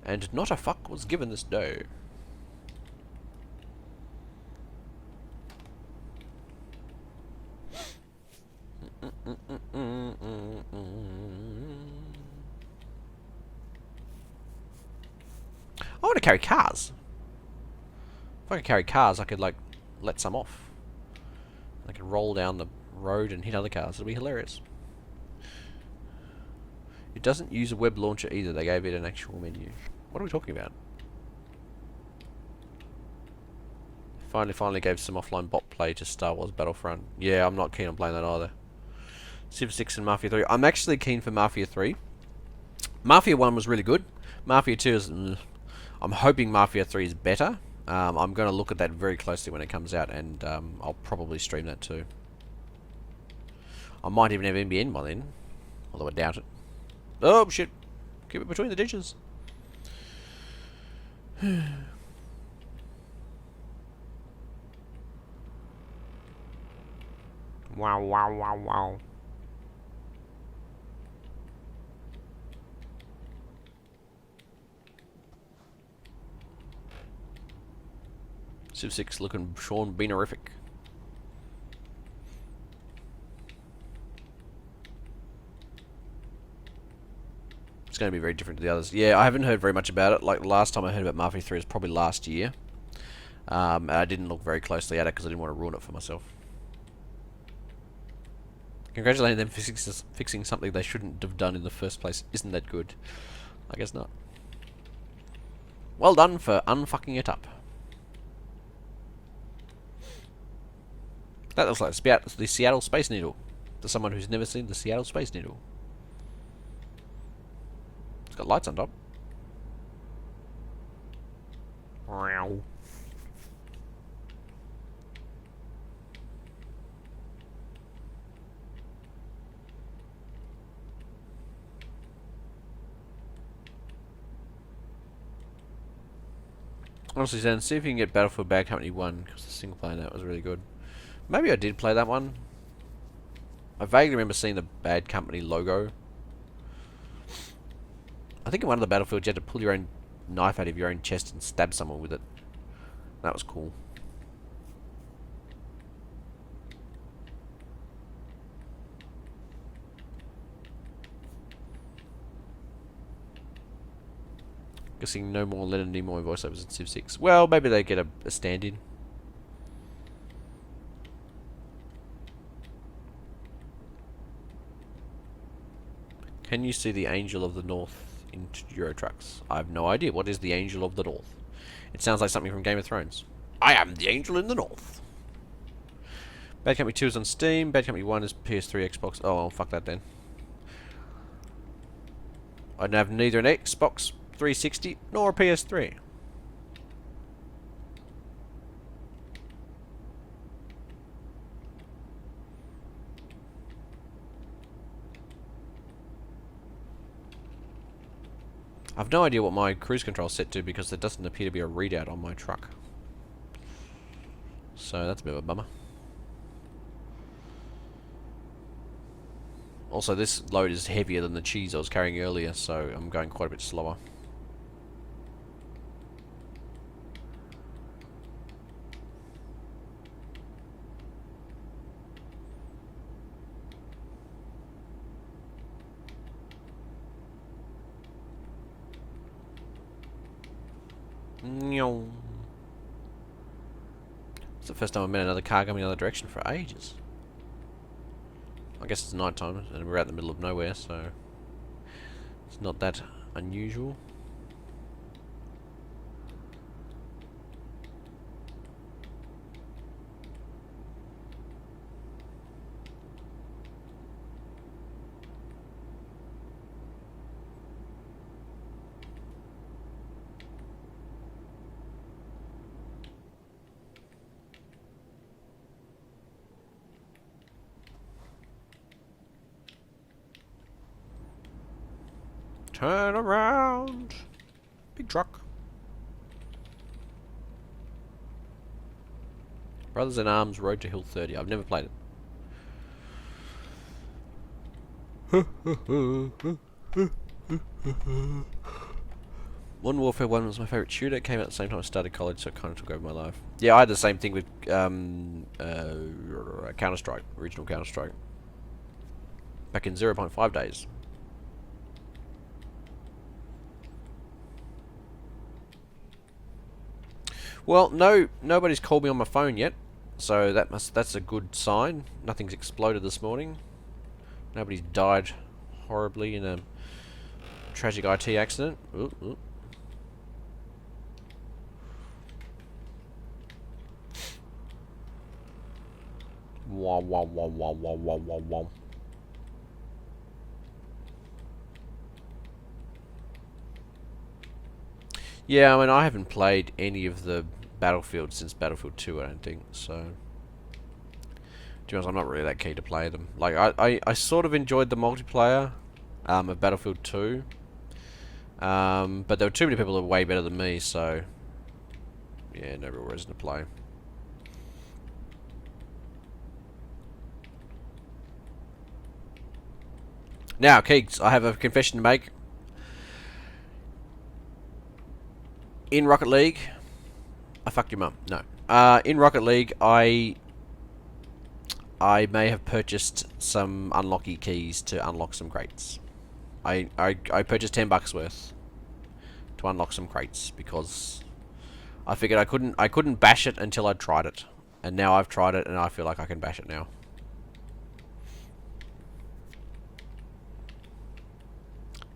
And not a fuck was given this day. I want to carry cars. If I could carry cars, I could, like, let some off. I could roll down the road and hit other cars. It'll be hilarious. It doesn't use a web launcher either. They gave it an actual menu. What are we talking about? Finally gave some offline bot play to Star Wars Battlefront. Yeah, I'm not keen on playing that either. Civ 6 and Mafia 3. I'm actually keen for Mafia 3. Mafia 1 was really good. Mafia 2 is... I'm hoping Mafia 3 is better. I'm going to look at that very closely when it comes out, and I'll probably stream that too. I might even have NBN by then, although I doubt it. Oh, shit. Keep it between the ditches. Wow, wow, wow, wow. Civ 6 looking Sean Beanerific. It's going to be very different to the others. Yeah, I haven't heard very much about it. Like, the last time I heard about Mafia 3 was probably last year. And I didn't look very closely at it because I didn't want to ruin it for myself. Congratulating them for fixing something they shouldn't have done in the first place. Isn't that good? I guess not. Well done for unfucking it up. That looks like the Seattle Space Needle. To someone who's never seen the Seattle Space Needle. It's got lights on top. Wow. Honestly, Zen, see if you can get Battlefield Bad Company 1, because the single player in that was really good. Maybe I did play that one. I vaguely remember seeing the Bad Company logo. I think in one of the Battlefields you had to pull your own knife out of your own chest and stab someone with it. That was cool. Guessing no more Leonard Nimoy voiceovers in Civ 6. Well, maybe they get a stand-in. Can you see the Angel of the North in Euro Trucks? I have no idea. What is the Angel of the North? It sounds like something from Game of Thrones. I am the Angel in the North. Bad Company 2 is on Steam. Bad Company 1 is PS3, Xbox. Oh, well, fuck that then. I have neither an Xbox 360 nor a PS3. I've no idea what my cruise control's set to because there doesn't appear to be a readout on my truck. So that's a bit of a bummer. Also, this load is heavier than the cheese I was carrying earlier, so I'm going quite a bit slower. It's the first time I've met another car coming the other direction for ages. I guess it's night time and we're out in the middle of nowhere, so it's not that unusual. Turn around. Big truck. Brothers in Arms Road to Hill 30. I've never played it. Modern Warfare 1 was my favourite shooter. It came out at the same time I started college, so it kind of took over my life. Yeah, I had the same thing with Counter-Strike, original Counter-Strike. Back in 0.5 days. Well, nobody's called me on my phone yet, so that's a good sign. Nothing's exploded this morning. Nobody's died horribly in a tragic IT accident. Ooh, ooh. Wah, wah, wah, wah, wah, wah, wah, wah. Yeah, I mean, I haven't played any of the Battlefield since Battlefield 2, I don't think, so... To be honest, I'm not really that keen to play them. Like, I sort of enjoyed the multiplayer of Battlefield 2. But there were too many people that were way better than me, so... Yeah, no real reason to play. Now, Keegs, I have a confession to make. In Rocket League... I fucked your mum. No. In Rocket League, I may have purchased some unlocky keys to unlock some crates. I purchased $10 worth to unlock some crates because I figured I couldn't bash it until I'd tried it, and now I've tried it and I feel like I can bash it now.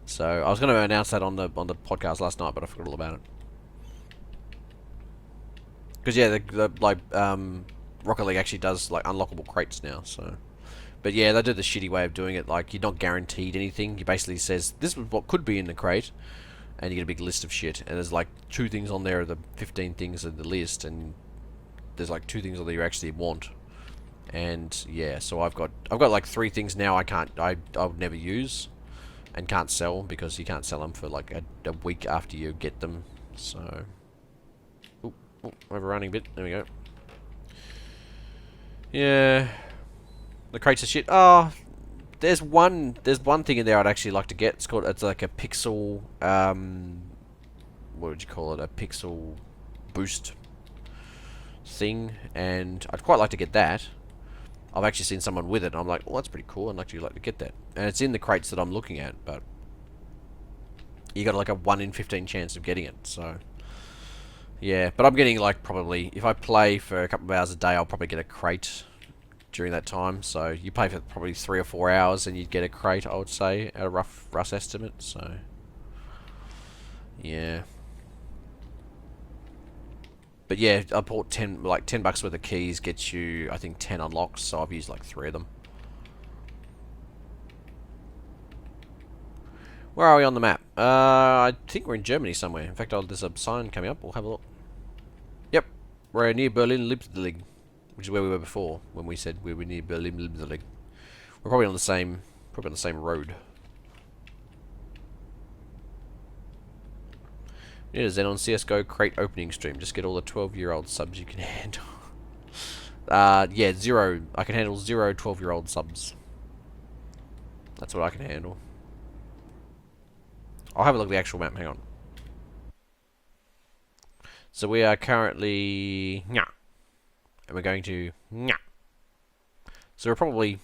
So I was going to announce that on the podcast last night, but I forgot all about it. Because yeah, Rocket League actually does like unlockable crates now. So, but yeah, they do the shitty way of doing it. Like you're not guaranteed anything. You basically says this is what could be in the crate, and you get a big list of shit. And there's like 2 things on there of the 15 things in the list, and there's like 2 things on there you actually want. And yeah, so I've got like 3 things now I would never use, and can't sell because you can't sell them for like a week after you get them. So. Overrunning a bit. There we go. Yeah. The crates of shit. Oh, there's one thing in there I'd actually like to get. It's like a pixel what would you call it? A pixel boost thing, and I'd quite like to get that. I've actually seen someone with it and I'm like, "Oh, that's pretty cool. I'd actually like to get that." And it's in the crates that I'm looking at, but you got like a 1 in 15 chance of getting it. So yeah, but I'm getting like probably, if I play for a couple of hours a day, I'll probably get a crate during that time. So you play for probably 3 or 4 hours and you'd get a crate, I would say, at a rough estimate. So yeah. But yeah, I bought $10 worth of keys gets you, I think, 10 unlocks. So I've used like 3 of them. Where are we on the map? I think we're in Germany somewhere. In fact, there's a sign coming up. We'll have a look. Yep, we're near Berlin Leipzig, which is where we were before when we said we were near Berlin Leipzig. We're probably on the same road. We need a Xenon CS:GO crate opening stream. Just get all the 12-year-old subs you can handle. Yeah, 0. I can handle 0 12-year-old subs. That's what I can handle. I'll have a look at the actual map. Hang on. So we are currently... And we're going to... So we're probably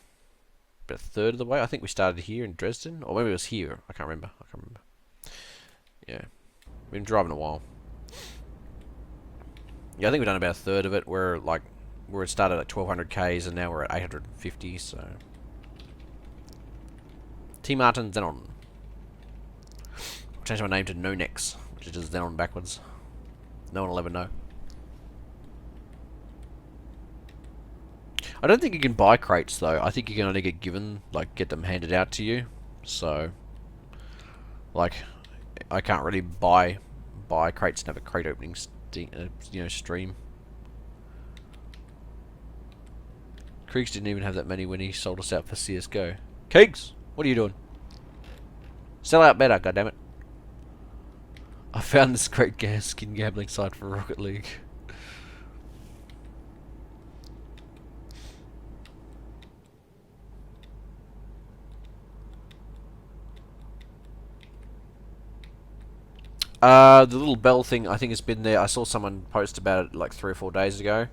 about a third of the way. I think we started here in Dresden. Or maybe it was here. I can't remember. Yeah. We've been driving a while. Yeah, I think we've done about a third of it. We're it started at 1200 Ks and now we're at 850, so... T. Martin Xenon. I'll change my name to No Nex, which is just Xenon backwards. No one will ever know. I don't think you can buy crates though. I think you can only get given, get them handed out to you. So, I can't really buy crates and have a crate opening stream. Kriegs didn't even have that many when he sold us out for CS:GO. Keegs, what are you doing? Sell out better, goddammit. I found this great skin gambling site for Rocket League. The little bell thing, I think it's been there. I saw someone post about it like 3 or 4 days ago.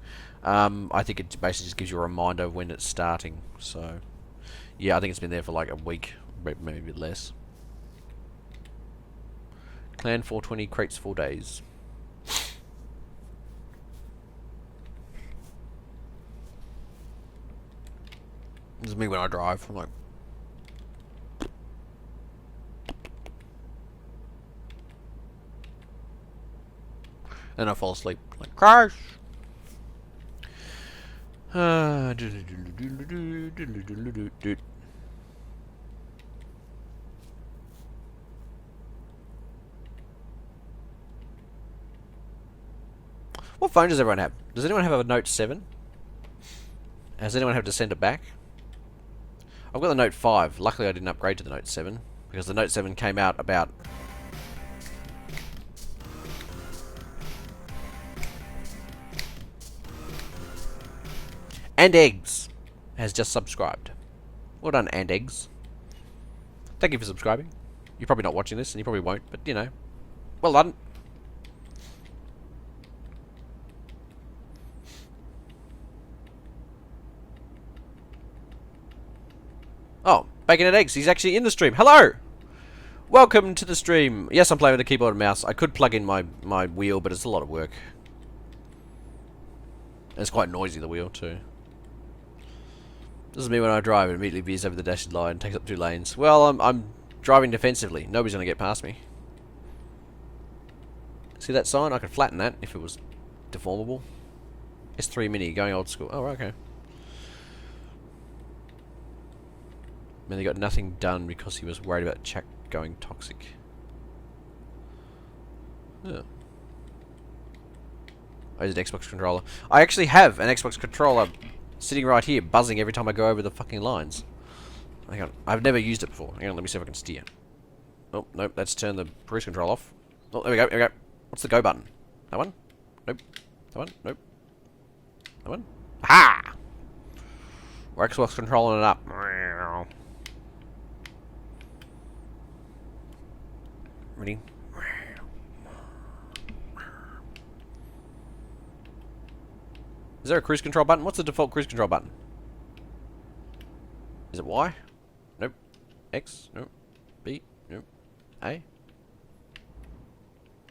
I think it basically just gives you a reminder when it's starting. So, yeah, I think it's been there for like a week, maybe a bit less. Clan 420 crates 4 days. This is me when I drive. I'm like... And I fall asleep. Like, crash! What phone does everyone have? Does anyone have a Note 7? Has anyone had to send it back? I've got the Note 5. Luckily I didn't upgrade to the Note 7, because the Note 7 came out about... And Eggs has just subscribed. Well done, And Eggs. Thank you for subscribing. You're probably not watching this, and you probably won't, but you know. Well done. Oh, Bacon and Eggs. He's actually in the stream. Hello! Welcome to the stream. Yes, I'm playing with a keyboard and mouse. I could plug in my wheel, but it's a lot of work. And it's quite noisy, the wheel, too. This is me when I drive. It immediately veers over the dashed line and takes up 2 lanes. Well, I'm driving defensively. Nobody's going to get past me. See that sign? I could flatten that if it was deformable. S3 Mini, going old school. Oh, okay. Man, they got nothing done because he was worried about Chuck going toxic. Yeah. Oh, it's an Xbox controller. I actually have an Xbox controller sitting right here, buzzing every time I go over the fucking lines. Hang on. I've never used it before. Hang on, let me see if I can steer. Oh, nope, let's turn the cruise control off. Oh, there we go, there we go. What's the go button? That one? Nope. That one? Nope. That one? Ha! We're Xbox controlling it up. Ready? Is there a cruise control button? What's the default cruise control button? Is it Y? Nope. X? Nope. B? Nope. A?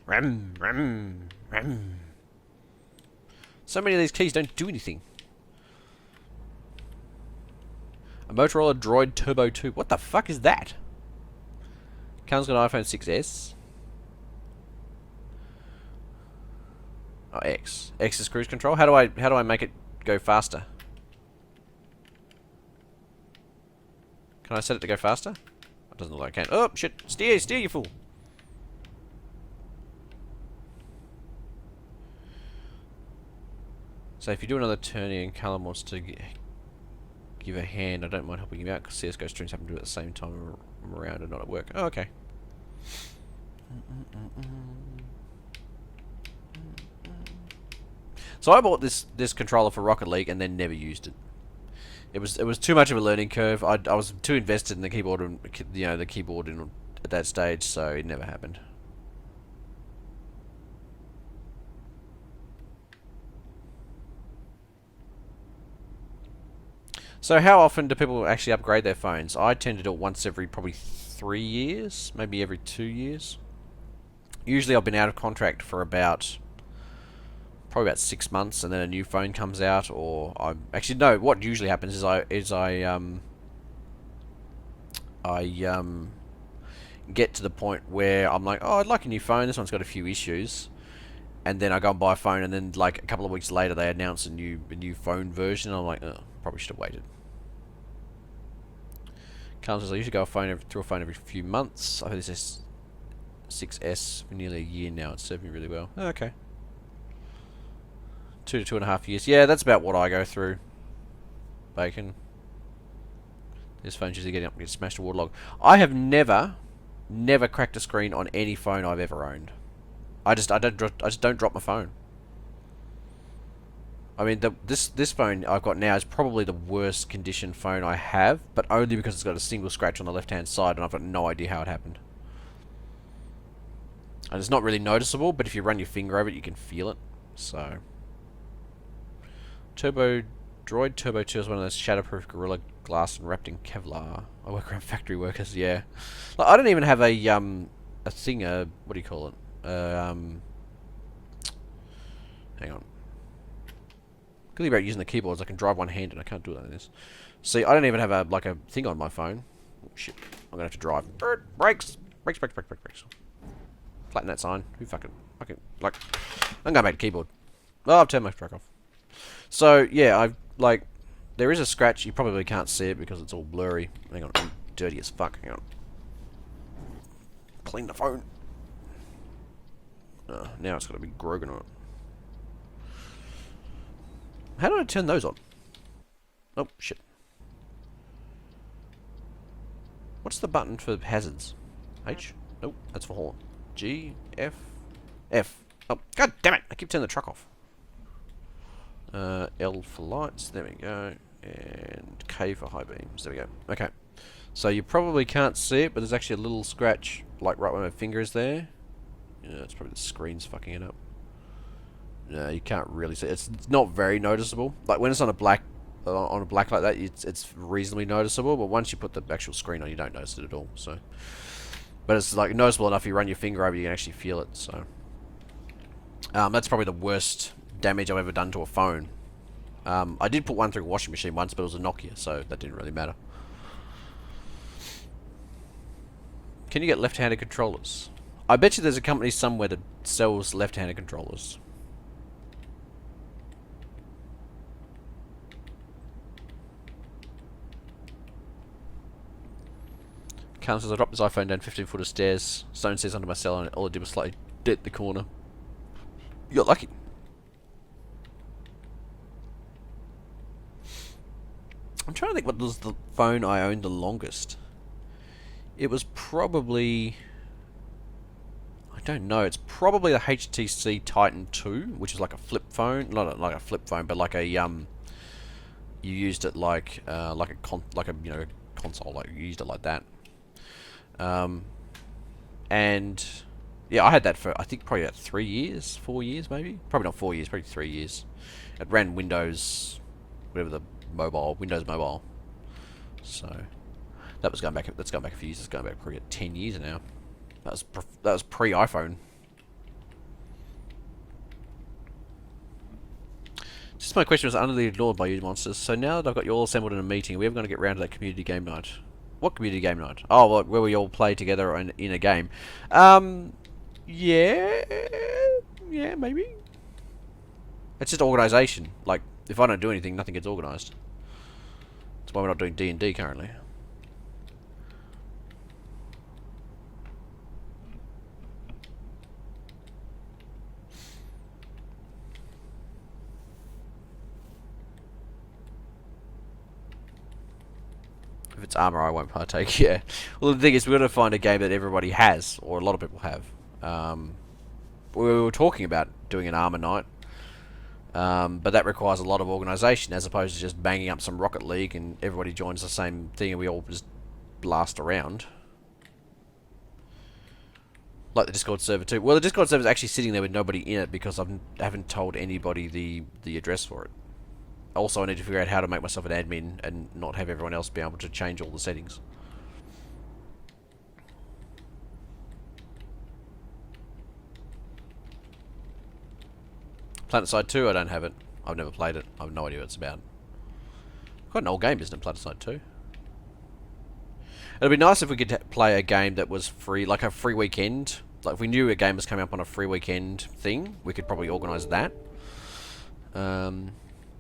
Ram, ram, ram. So many of these keys don't do anything. A Motorola Droid Turbo 2. What the fuck is that? Comes with an iPhone 6s. Oh, X. X is cruise control. How do I make it go faster? Can I set it to go faster? It doesn't look like I can. Oh shit! Steer, steer, you fool! So if you do another turning and Callum wants to give a hand, I don't mind helping him out because CSGO streams happen to do it at the same time I'm around and not at work. Oh, okay. So I bought this controller for Rocket League and then never used it. It was too much of a learning curve. I was too invested in the keyboard and the keyboard at that stage, so it never happened. So how often do people actually upgrade their phones? I tend to do it once every probably 3 years, maybe every 2 years. Usually I've been out of contract for probably about 6 months, and then a new phone comes out, or actually no. What usually happens is I get to the point where I'm like, oh, I'd like a new phone. This one's got a few issues, and then I go and buy a phone, and then like a couple of weeks later they announce a new phone version. And I'm like, oh, probably should have waited. Carl says I usually go through a phone every few months. I've had this 6S for nearly a year now. It's served me really well. Oh, okay. 2 to 2.5 years. Yeah, that's about what I go through. Bacon. This phone's usually getting smashed to waterlog. I have never cracked a screen on any phone I've ever owned. I just don't drop my phone. I mean, this phone I've got now is probably the worst condition phone I have, but only because it's got a single scratch on the left-hand side, and I've got no idea how it happened. And it's not really noticeable, but if you run your finger over it, you can feel it. So, Droid Turbo 2 is one of those shatterproof Gorilla Glass and wrapped in Kevlar. I work around factory workers, yeah. Like, I don't even have a thing, what do you call it? Hang on. Good thing about using the keyboards, I can drive one hand and I can't do it like this. See, I don't even have a thing on my phone. Oh, shit. I'm gonna have to drive. Brakes! Brakes. Flatten that sign. Who fucking like... I'm going back to keyboard. Oh, I've turned my track off. So, yeah, there is a scratch. You probably can't see it because it's all blurry. Hang on, I'm dirty as fuck. Hang on. Clean the phone. Now it's got a big Grogan on it. How do I turn those on? Oh, shit. What's the button for hazards? H? Nope, that's for horn. G, F, F. Oh, god damn it! I keep turning the truck off. L for lights, there we go. And K for high beams, there we go. Okay. So you probably can't see it, but there's actually a little scratch, like right where my finger is there. Yeah, it's probably the screen's fucking it up. No, you can't really see it. It's not very noticeable. Like when it's on a black like that, it's reasonably noticeable. But once you put the actual screen on, you don't notice it at all. So, but it's like noticeable enough. You run your finger over, you can actually feel it. So, that's probably the worst damage I've ever done to a phone. I did put one through a washing machine once, but it was a Nokia, so that didn't really matter. Can you get left-handed controllers? I bet you there's a company somewhere that sells left-handed controllers. Callum says I dropped his iPhone down 15 foot of stairs. Stone says under my cell, and all I did was slightly dent the corner. You got lucky. I'm trying to think what was the phone I owned the longest. It was probably... I don't know. It's probably the HTC Titan 2, which is like a flip phone. Not like a flip phone, but like a you used it like a console. Like you used it like that. And yeah, I had that for I think probably about 3 years, 4 years maybe. Probably not 4 years, probably 3 years. It ran Windows, whatever the Windows Mobile. So that's going back a few years. It's going back probably 10 years now. That was pre-iPhone. Just my question was utterly ignored by you monsters. So now that I've got you all assembled in a meeting, are we ever going to get round to that community game night? What community game night? Oh, well, where we all play together in a game. Yeah, maybe. It's just organisation. Like, if I don't do anything, nothing gets organised. That's why we're not doing D&D currently. If it's armor, I won't partake. Yeah. Well, the thing is, we've got to find a game that everybody has, or a lot of people have. We were talking about doing an armor night, but that requires a lot of organisation, as opposed to just banging up some Rocket League and everybody joins the same thing and we all just blast around. Like the Discord server too. Well, the Discord server is actually sitting there with nobody in it because I haven't told anybody the address for it. Also, I need to figure out how to make myself an admin and not have everyone else be able to change all the settings. PlanetSide 2, I don't have it. I've never played it. I have no idea what it's about. Quite an old game, isn't it, PlanetSide 2? It'd be nice if we could play a game that was free, like a free weekend. Like if we knew a game was coming up on a free weekend thing, we could probably organise that.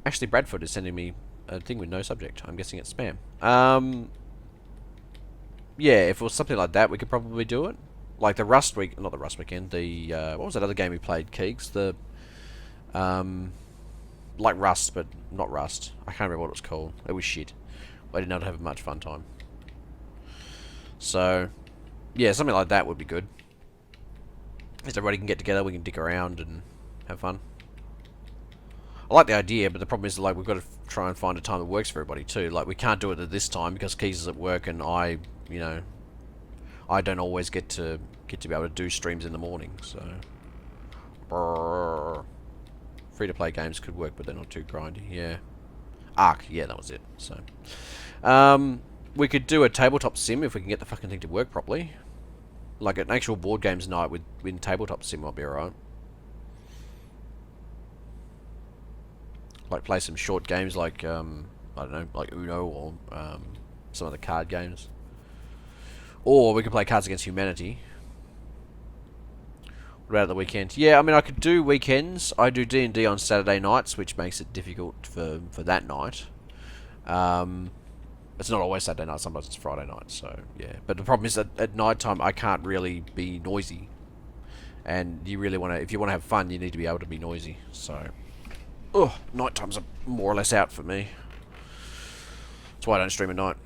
Actually, Bradford is sending me a thing with no subject. I'm guessing it's spam. Yeah, if it was something like that, we could probably do it. Like the Rust week, not the Rust weekend. The what was that other game we played, Keegs? The like Rust, but not Rust. I can't remember what it was called. It was shit. I did not have much fun time. So, yeah, something like that would be good. If everybody can get together, we can dick around and have fun. I like the idea, but the problem is, like, we've got to try and find a time that works for everybody too. Like, we can't do it at this time because Keys is at work, and I don't always get to be able to do streams in the morning. So, free-to-play games could work, but they're not too grindy. Yeah, Ark. Yeah, that was it. So, we could do a tabletop sim if we can get the fucking thing to work properly. Like an actual board games night with tabletop sim might be alright. Like play some short games like, I don't know, like Uno or some of the card games. Or we could play Cards Against Humanity. What about the weekend? Yeah, I mean, I could do weekends. I do D&D on Saturday nights, which makes it difficult for that night. It's not always Saturday night. Sometimes it's Friday night. So yeah, but the problem is that at night time I can't really be noisy, and you really want to. If you want to have fun, you need to be able to be noisy. So, night times are more or less out for me. That's why I don't stream at night.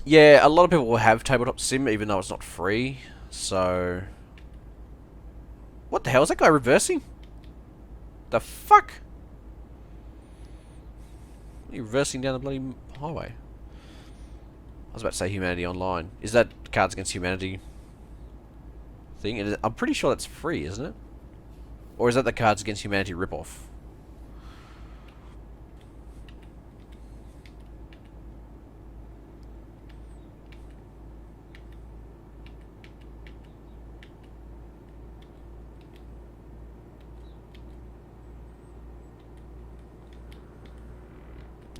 Yeah, a lot of people will have Tabletop Sim, even though it's not free. So, what the hell is that guy reversing? The fuck? Are you reversing down the bloody highway? I was about to say Humanity Online. Is that Cards Against Humanity thing? I'm pretty sure that's free, isn't it? Or is that the Cards Against Humanity ripoff?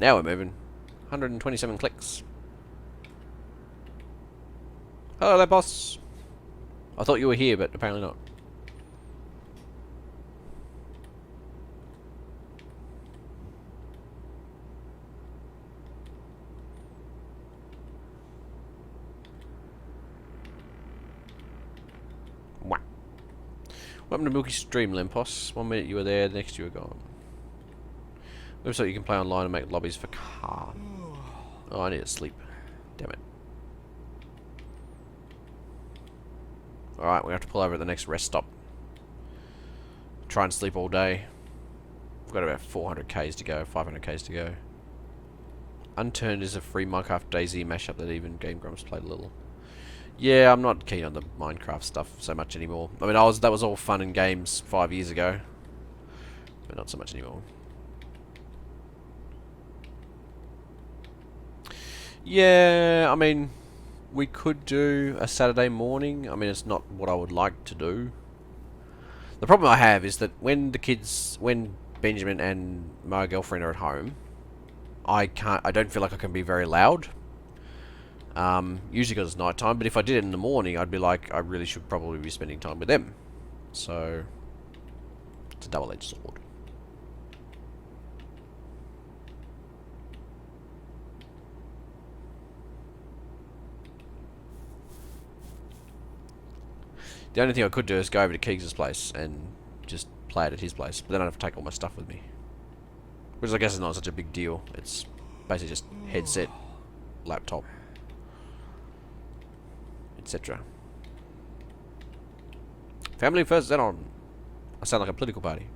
Now we're moving. 127 clicks. Hello there, boss. I thought you were here, but apparently not. Wah. Welcome to Milky Stream, Lempos. 1 minute you were there, the next you were gone. Website you can play online and make lobbies for car. Oh, I need to sleep. Damn it. Alright, we have to pull over at the next rest stop. Try and sleep all day. We've got about 400 Ks to go, 500 Ks to go. Unturned is a free Minecraft DayZ mashup that even Game Grumps played a little. Yeah, I'm not keen on the Minecraft stuff so much anymore. I mean, that was all fun and games 5 years ago. But not so much anymore. Yeah, I mean, we could do a Saturday morning. I mean, it's not what I would like to do. The problem I have is that when Benjamin and my girlfriend are at home, I don't feel like I can be very loud. Usually because it's night time, but if I did it in the morning, I'd be like, I really should probably be spending time with them. So, it's a double-edged sword. The only thing I could do is go over to Keegs' place and just play it at his place. But then I'd have to take all my stuff with me. Which I guess is not such a big deal. It's basically just headset, laptop, etc. Family first, Xenon. I sound like a political party.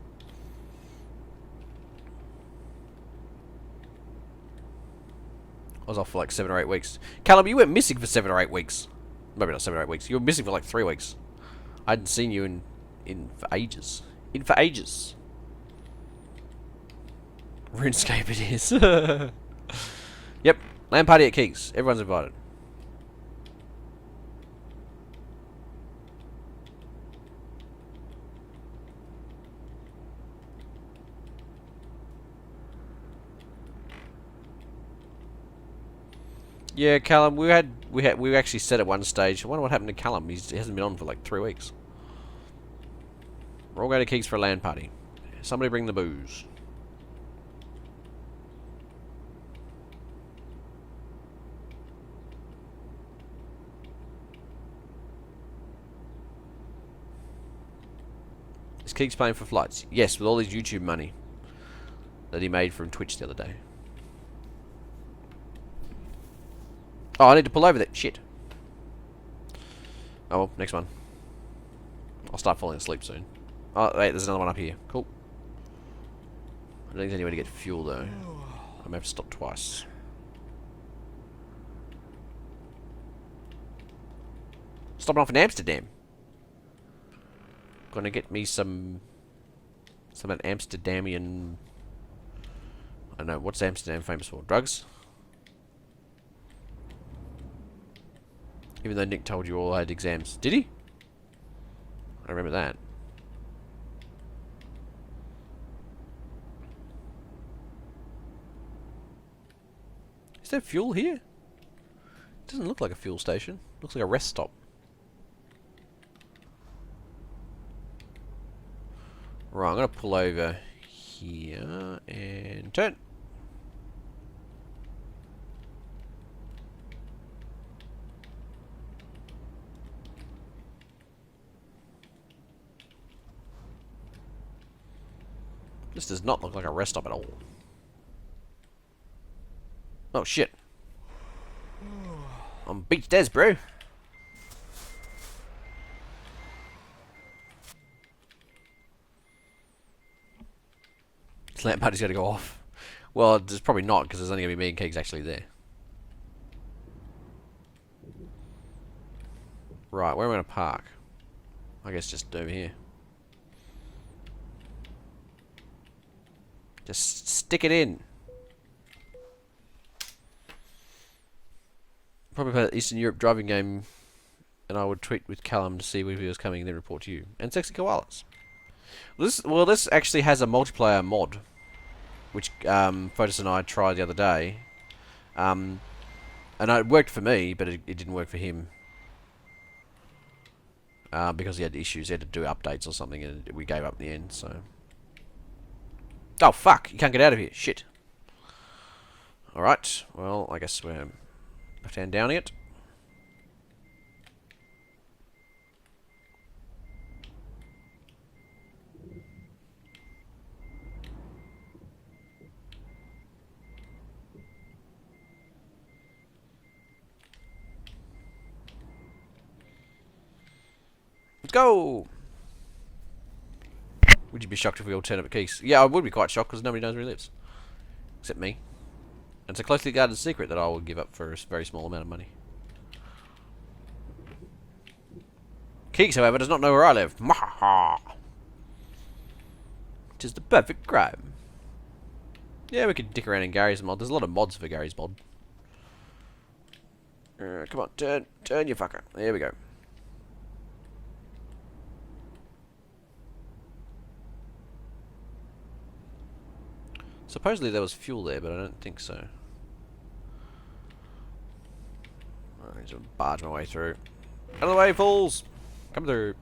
I was off for like 7 or 8 weeks. Callum, you went missing for 7 or 8 weeks. Maybe not 7 or 8 weeks. You were missing for like 3 weeks. I hadn't seen you in for ages. For ages. RuneScape it is. Yep. LAN party at Keegs. Everyone's invited. Yeah, Callum, we actually said at one stage, I wonder what happened to Callum. He hasn't been on for like 3 weeks. We're all going to Keegs for a LAN party. Somebody bring the booze. Is Keegs paying for flights? Yes, with all his YouTube money that he made from Twitch the other day. Oh, I need to pull over that shit. Oh well, next one. I'll start falling asleep soon. Oh, wait, there's another one up here. Cool. I don't think there's anywhere to get fuel, though. I may have to stop twice. Stopping off in Amsterdam. Gonna get me some Amsterdamian... I don't know, what's Amsterdam famous for? Drugs? Even though Nick told you all I had exams. Did he? I remember that. Is there fuel here? It doesn't look like a fuel station. Looks like a rest stop. Right, I'm going to pull over here and turn. This does not look like a rest stop at all. Oh shit. I'm beach des, bro. This lamp party's going to go off. Well, it's probably not, because there's only going to be me and Keeks actually there. Right, where am I going to park? I guess just over here. Just stick it in. Probably play the Eastern Europe driving game, and I would tweet with Callum to see if he was coming and then report to you. And Sexy Koalas. This actually has a multiplayer mod, which Fotis and I tried the other day. And it worked for me, but it didn't work for him. Because he had issues. He had to do updates or something, and we gave up in the end, so... Oh, fuck! You can't get out of here. Shit. Alright. Well, I guess we're left-hand down it. Let's go! Would you be shocked if we all turn up at Keeks? Yeah, I would be quite shocked because nobody knows where he lives. Except me. And it's a closely guarded secret that I will give up for a very small amount of money. Keeks, however, does not know where I live. Mahaha! Which is the perfect crime. Yeah, we could dick around in Gary's mod. There's a lot of mods for Gary's mod. Come on, turn you fucker. There we go. Supposedly there was fuel there, but I don't think so. I need to barge my way through. Out of the way, fools! Come through.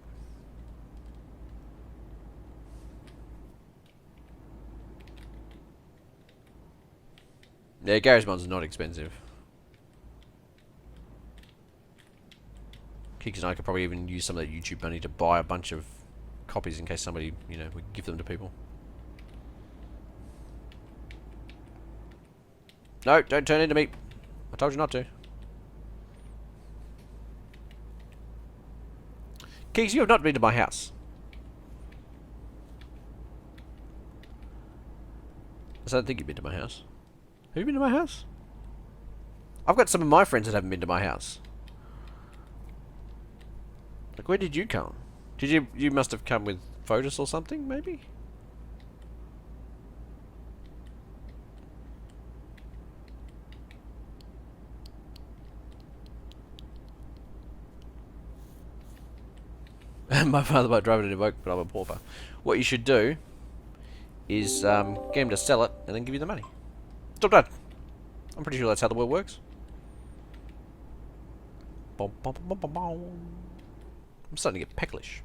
Yeah, Gary's mods are not expensive. Keeks and I could probably even use some of that YouTube money to buy a bunch of copies in case somebody, you know, would give them to people. No, don't turn into me. I told you not to. Keeks, you have not been to my house. I don't think you've been to my house. Have you been to my house? I've got some of my friends that haven't been to my house. Like, where did you come? You must have come with Fotis or something, maybe? My father might drive it in a Evoque, but I'm a pauper. What you should do is get him to sell it and then give you the money. Stop that. I'm pretty sure that's how the world works. I'm starting to get pecklish.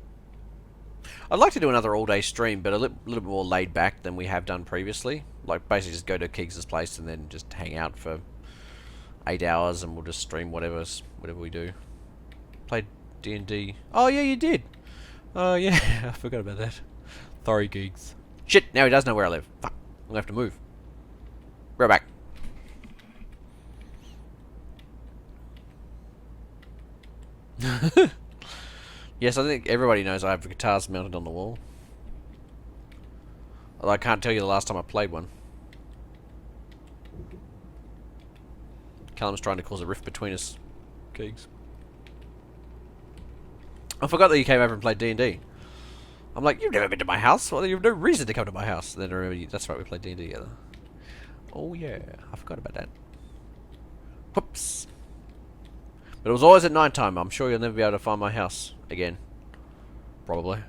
I'd like to do another all-day stream, but a little bit more laid back than we have done previously. Like, basically just go to Keeks' place and then just hang out for 8 hours and we'll just stream whatever we do. Played D&D. Oh, yeah, you did. Oh, yeah, I forgot about that. Sorry, Keeks. Shit, now he does know where I live. Fuck, I'm gonna have to move. Right back. Yes, I think everybody knows I have guitars mounted on the wall. Although I can't tell you the last time I played one. Callum's trying to cause a rift between us. Keeks. I forgot that you came over and played D&D. I'm like, you've never been to my house? Well, you have no reason to come to my house. And then I remember you, that's right, we played D&D together. Oh yeah, I forgot about that. Whoops. But it was always at night time. I'm sure you'll never be able to find my house again. Probably.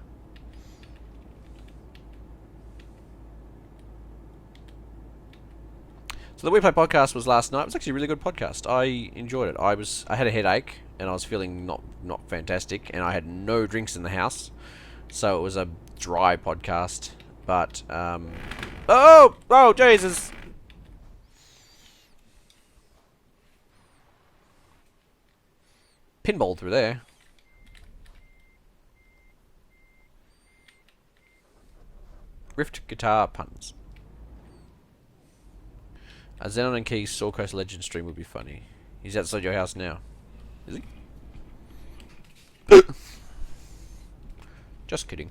So the We Play podcast was last night. It was actually a really good podcast. I enjoyed it. I had a headache and I was feeling not fantastic, and I had no drinks in the house. so it was a dry podcast. But oh Jesus! Pinball through there. Rift guitar puns. A Xenon and Keys Soul Coast Legend stream would be funny. He's outside your house now. Is he? Just kidding.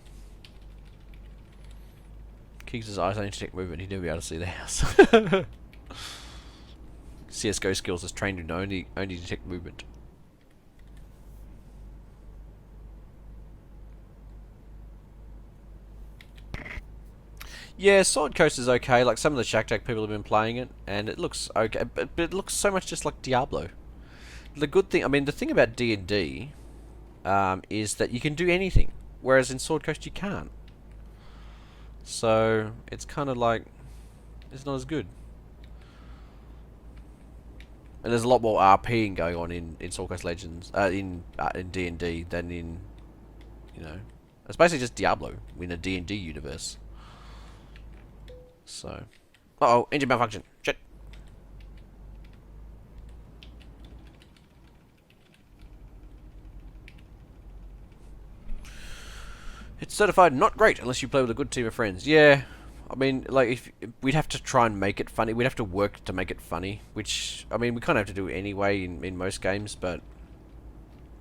Keys' eyes only detect movement. He'd never be able to see the house. CSGO skills is trained to only detect movement. Yeah, Sword Coast is okay. Like, some of the Shack Jack people have been playing it, and it looks okay, but it looks so much just like Diablo. The good thing, I mean, the thing about D&D is that you can do anything, whereas in Sword Coast you can't. So it's kind of like it's not as good. And there's a lot more RPing going on in Sword Coast Legends, in D&D than in, you know, it's basically just Diablo in a D&D universe. So, uh-oh, engine malfunction. Shit. It's certified not great unless you play with a good team of friends. Yeah, I mean, like, if we'd have to try and make it funny. We'd have to work to make it funny, which, I mean, we kind of have to do it anyway in most games, but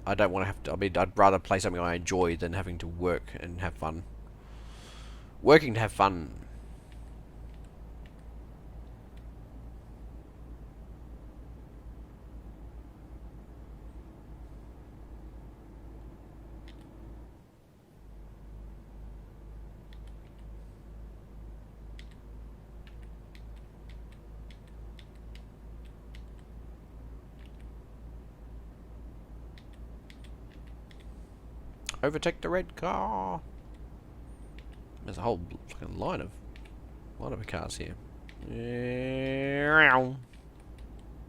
I don't want to have to. I mean, I'd rather play something I enjoy than having to work and have fun. Working to have fun. Overtake the red car. There's a whole fucking line of cars here.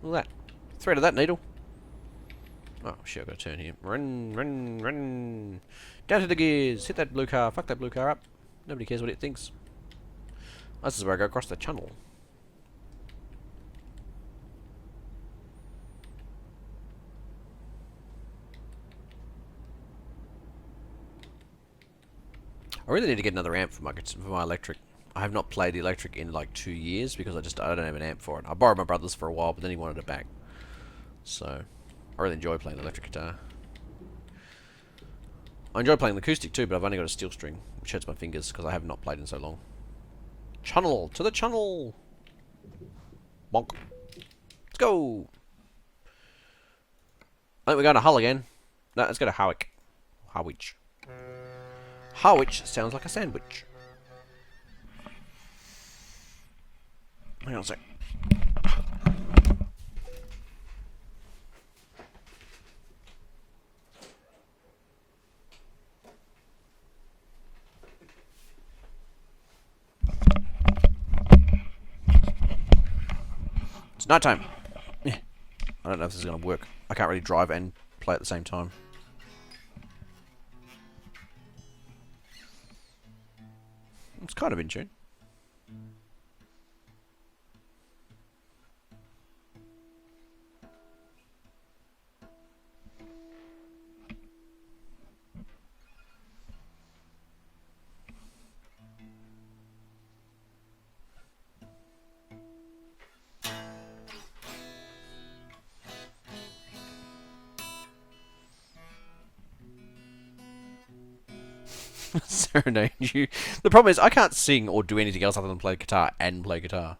Look at that. Thread of that needle. Oh shit, I've got to turn here. Run, run, run. Down to the gears. Hit that blue car. Fuck that blue car up. Nobody cares what it thinks. This is where I go across the channel. I really need to get another amp for my electric. I have not played the electric in like 2 years because I don't have an amp for it. I borrowed my brother's for a while, but then he wanted it back. So I really enjoy playing the electric guitar. I enjoy playing the acoustic too, but I've only got a steel string, which hurts my fingers because I have not played in so long. Channel to the channel. Bonk. Let's go. I think we're going to Hull again. No, let's go to Howick. Harwich. Harwich sounds like a sandwich. Hang on a sec. It's night time. Yeah. I don't know if this is going to work. I can't really drive and play at the same time. It's kind of in tune. Serenade you. The problem is I can't sing or do anything else other than play guitar and play guitar.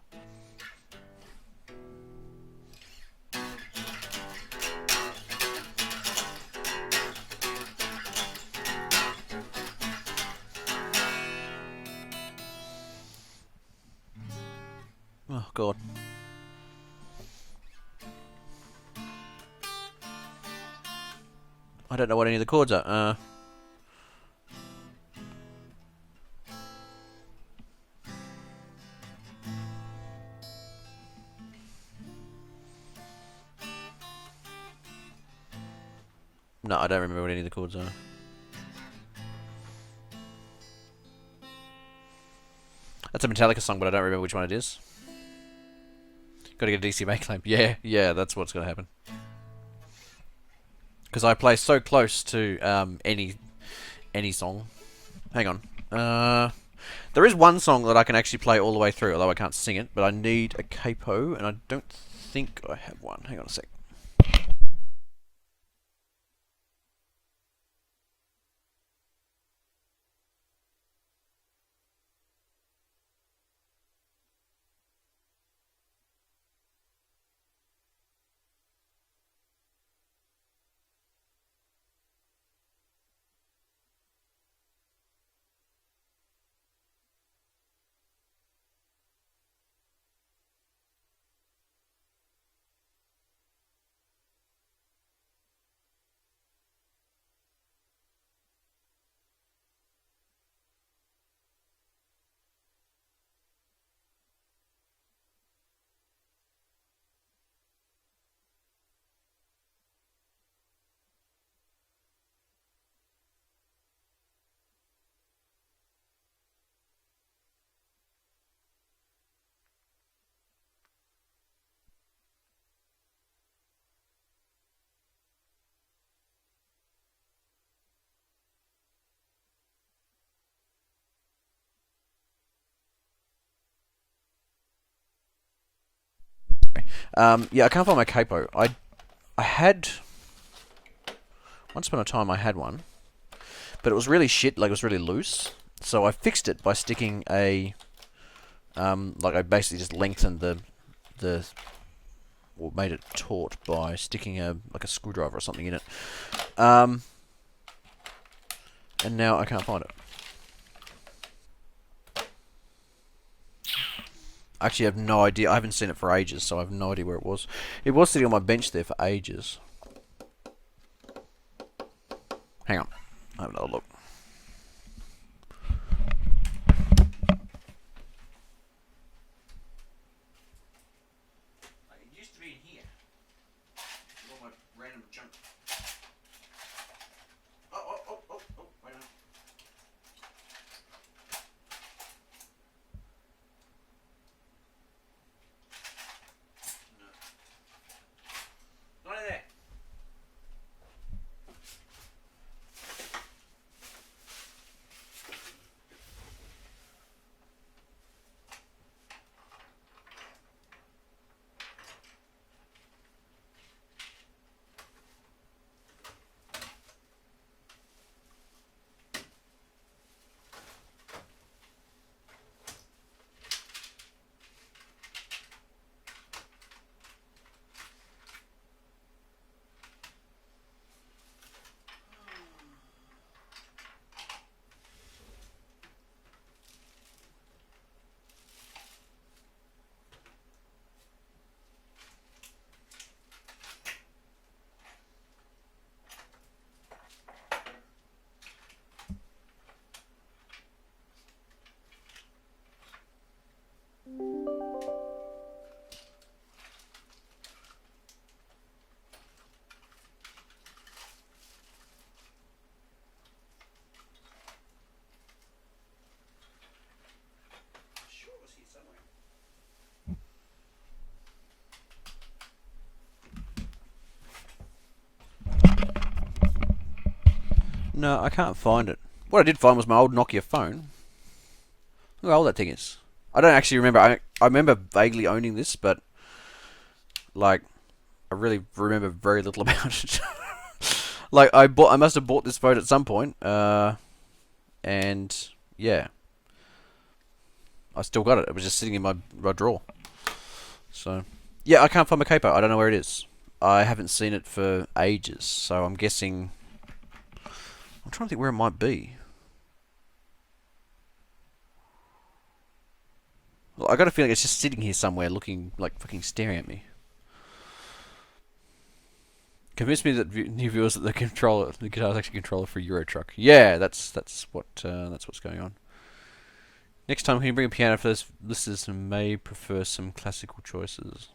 Oh god. I don't know what any of the chords are. No, I don't remember what any of the chords are. That's a Metallica song, but I don't remember which one it is. Gotta get a DCMA claim. Yeah, yeah, that's what's gonna happen. Because I play so close to any song. Hang on. There is one song that I can actually play all the way through, although I can't sing it. But I need a capo, and I don't think I have one. Hang on a sec. Yeah, I can't find my capo. I had once upon a time I had one, but it was really shit. Like it was really loose. So I fixed it by sticking a like I basically just lengthened the or made it taut by sticking a like a screwdriver or something in it. And now I can't find it. I actually have no idea. I haven't seen it for ages, so I have no idea where it was. It was sitting on my bench there for ages. Hang on. I'll have another look. It used to be in here. All my random junk. Oh, wait a minute. No. Not in there. Sure it was here somewhere. No, I can't find it. What I did find was my old Nokia phone. Look how old that thing is. I don't actually remember. I remember vaguely owning this, but like I really remember very little about it. Like I must have bought this phone at some point. And yeah, I still got it. It was just sitting in my drawer. So yeah, I can't find my capo. I don't know where it is. I haven't seen it for ages, so I'm guessing. I'm trying to think where it might be. Well, I got a feeling it's just sitting here somewhere, looking like fucking staring at me. Convince me that new viewers that the guitar is actually a controller for Euro Truck. Yeah, that's what's going on. Next time, can you bring a piano for this? Listeners may prefer some classical choices.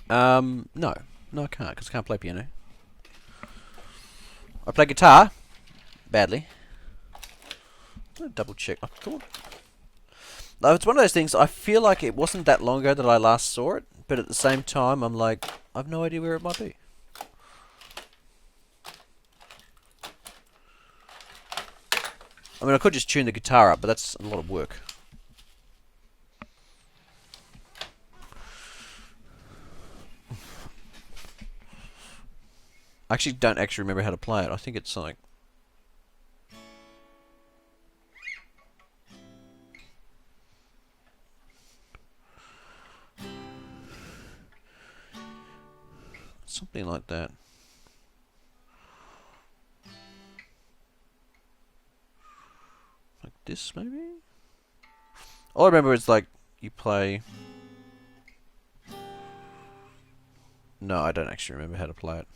No, I can't because I can't play piano. I play guitar badly. Double check. I thought It's one of those things. I feel like it wasn't that long ago that I last saw it, but at the same time, I'm like, I've no idea where it might be. I mean, I could just tune the guitar up, but that's a lot of work. I actually don't remember how to play it. I think it's like... something like that. Like this, maybe? All I remember is like, you play... No, I don't actually remember how to play it.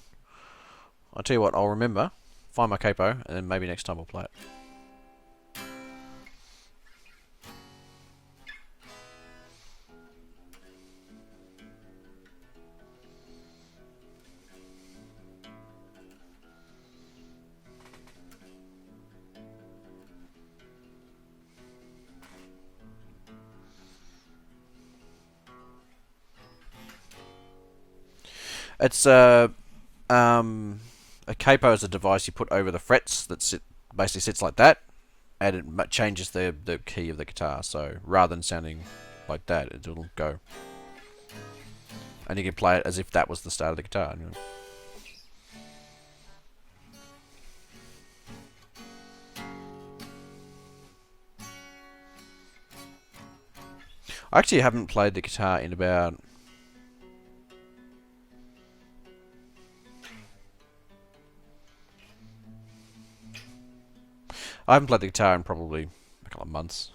I'll tell you what, I'll remember, find my capo, and then maybe next time I'll play it. It's a capo is a device you put over the frets that basically sits like that, and it changes the key of the guitar. So rather than sounding like that, it'll go, and you can play it as if that was the start of the guitar. I actually haven't played the guitar in about... I haven't played the guitar in probably a couple of months.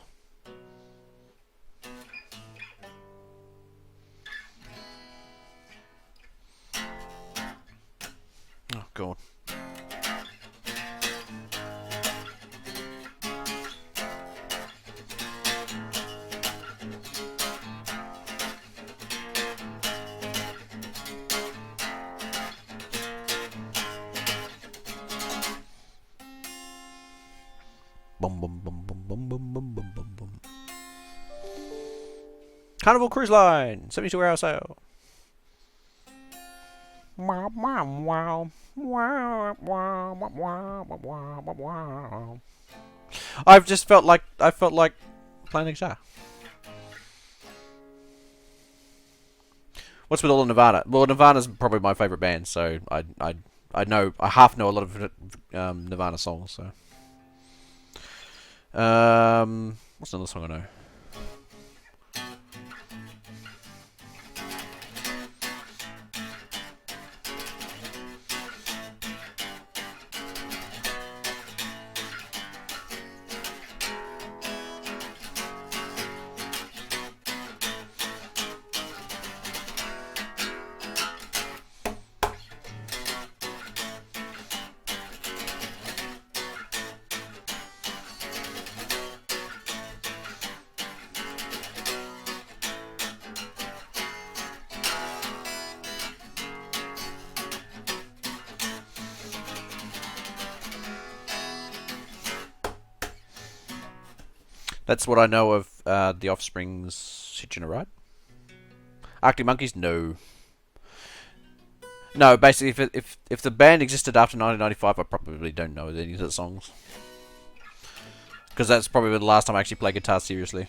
Oh, God. Bum bum bum bum bum bum bum bum bum bum. Carnival Cruise Line, 72-hour sail. Wow, wow, wow. Wow, wow, wow, wow, wow, wow. I've just felt like playing the guitar. What's with all the Nirvana? Well, Nirvana's probably my favorite band, so I half know a lot of Nirvana songs. So, what's another song I know? That's what I know of the Offspring's Hitchin' a Ride. Arctic Monkeys, no. No, basically, if the band existed after 1995, I probably don't know any of the songs. Because that's probably the last time I actually played guitar seriously.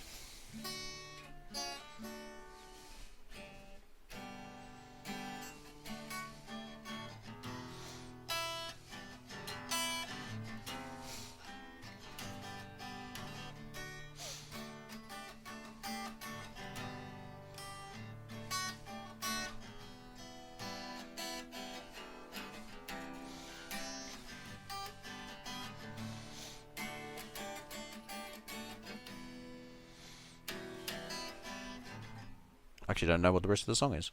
Actually, don't know what the rest of the song is.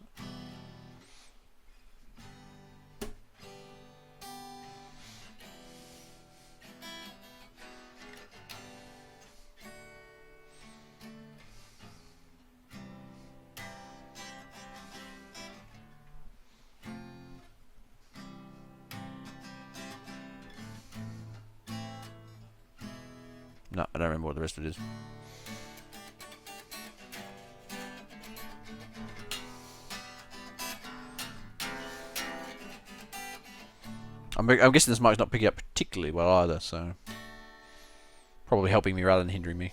No, I don't remember what the rest of it is. I'm guessing this mic's not picking up particularly well either, so probably helping me rather than hindering me.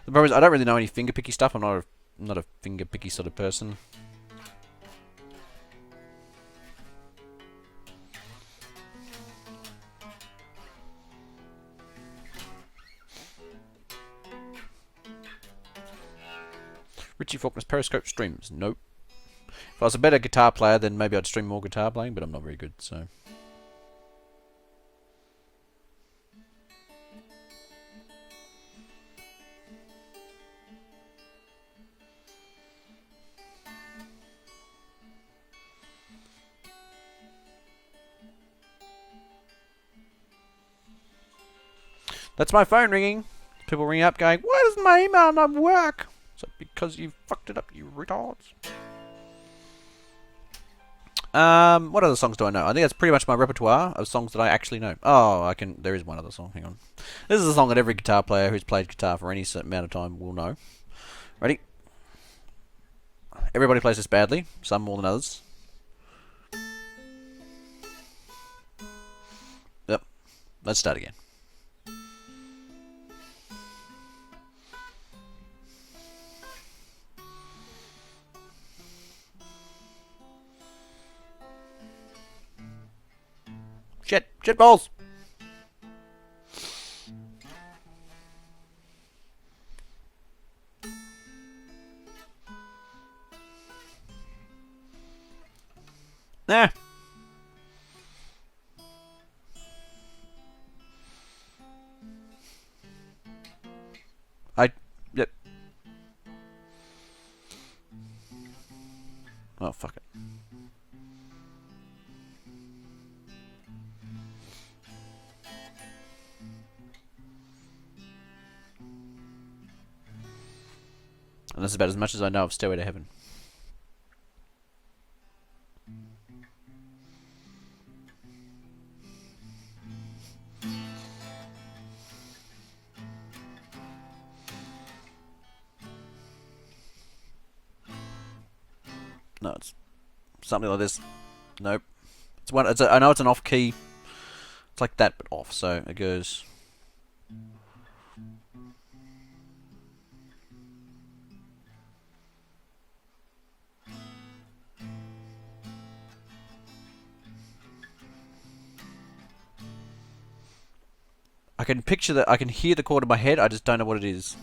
The problem is I don't really know any finger picky stuff. I'm not a finger picky sort of person. Richie Faulkner's Periscope streams. Nope. If I was a better guitar player, then maybe I'd stream more guitar playing, but I'm not very good, so. That's my phone ringing. People ring up going, why doesn't my email not work? So because you fucked it up, you retards. What other songs do I know? I think that's pretty much my repertoire of songs that I actually know. Oh, there is one other song. Hang on. This is a song that every guitar player who's played guitar for any certain amount of time will know. Ready? Everybody plays this badly. Some more than others. Yep. Let's start again. Shit balls! Nah. Yep. Oh, fuck it. And that's about as much as I know of Stairway to Heaven. No, it's something like this. Nope. I know it's an off key. It's like that, but off. So it goes. I can picture that. I can hear the chord in my head. I just don't know what it is.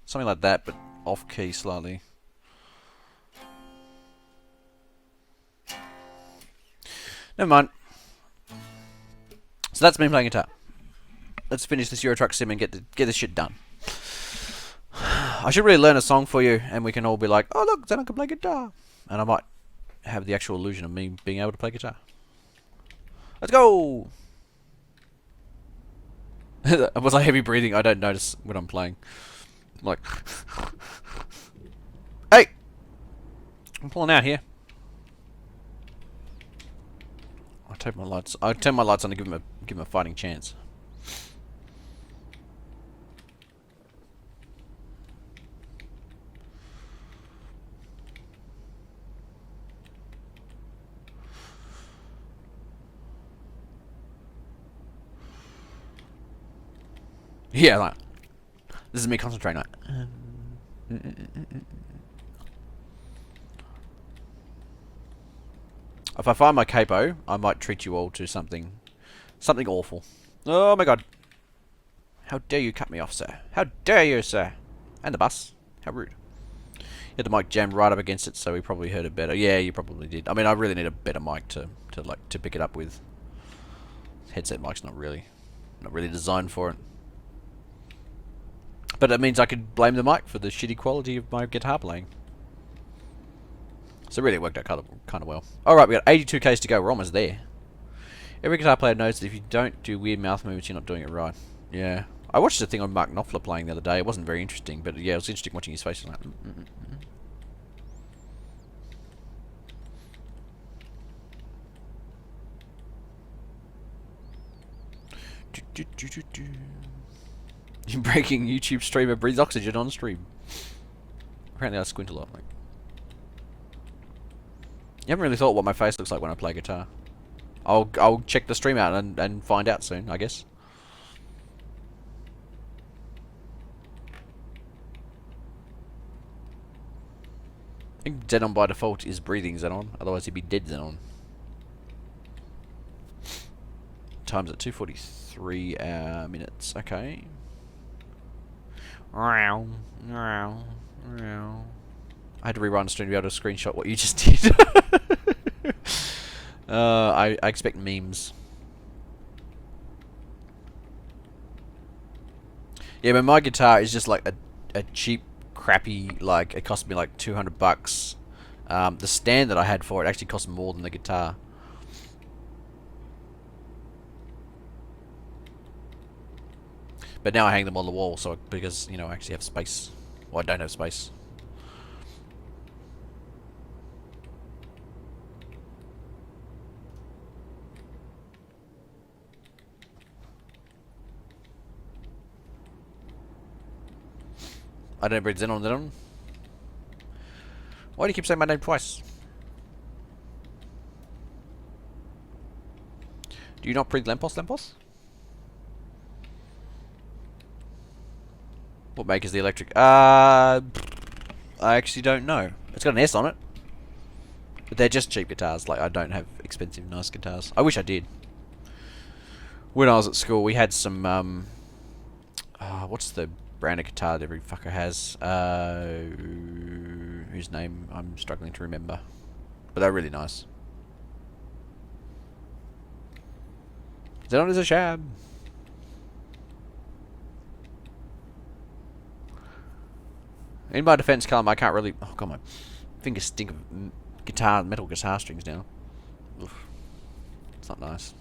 Something like that, but off key slightly. Never mind. So that's me playing guitar. Let's finish this Euro Truck sim and get this shit done. I should really learn a song for you, and we can all be like, "Oh look, Xenon can play guitar," and I might have the actual illusion of me being able to play guitar. Let's go. Was I heavy breathing? I don't notice when I'm playing. I'm like, hey, I'm pulling out here. I turn my lights on to give him a fighting chance. Yeah, like this is me concentrating. Like, if I find my capo, I might treat you all to something awful. Oh my god! How dare you cut me off, sir? How dare you, sir? And the bus. How rude. You had the mic jammed right up against it, so we probably heard it better. Yeah, you probably did. I mean, I really need a better mic to pick it up with. Headset mic's not really designed for it. But it means I could blame the mic for the shitty quality of my guitar playing. So it really worked out kind of well. Alright, we got 82 Ks to go. We're almost there. Every guitar player knows that if you don't do weird mouth movements, you're not doing it right. Yeah. I watched a thing on Mark Knopfler playing the other day. It wasn't very interesting, but yeah, it was interesting watching his face. Like, Breaking YouTube streamer breathes oxygen on stream. Apparently I squint a lot. Like, you haven't really thought what my face looks like when I play guitar. I'll check the stream out and find out soon, I guess. I think Xenon by default is breathing Xenon, otherwise he'd be dead Xenon. Time's at 2:43 minutes. Okay. I had to rerun the stream to be able to screenshot what you just did. I expect memes. Yeah, but my guitar is just like a cheap, crappy, like, it cost me like $200. The stand that I had for it actually cost more than the guitar. But now I hang them on the wall, so because, you know, I actually have space. Well, I don't have space. I don't breathe Xenon. Why do you keep saying my name twice? Do you not breathe Lempos? What make is the electric? I actually don't know. It's got an S on it. But they're just cheap guitars. Like, I don't have expensive, nice guitars. I wish I did. When I was at school, we had some, what's the brand of guitar that every fucker has? Whose name I'm struggling to remember. But they're really nice. Xenon is a shab. In my defense, Callum, I can't really... Oh, God, my fingers stink of metal guitar strings now. Oof. It's not nice.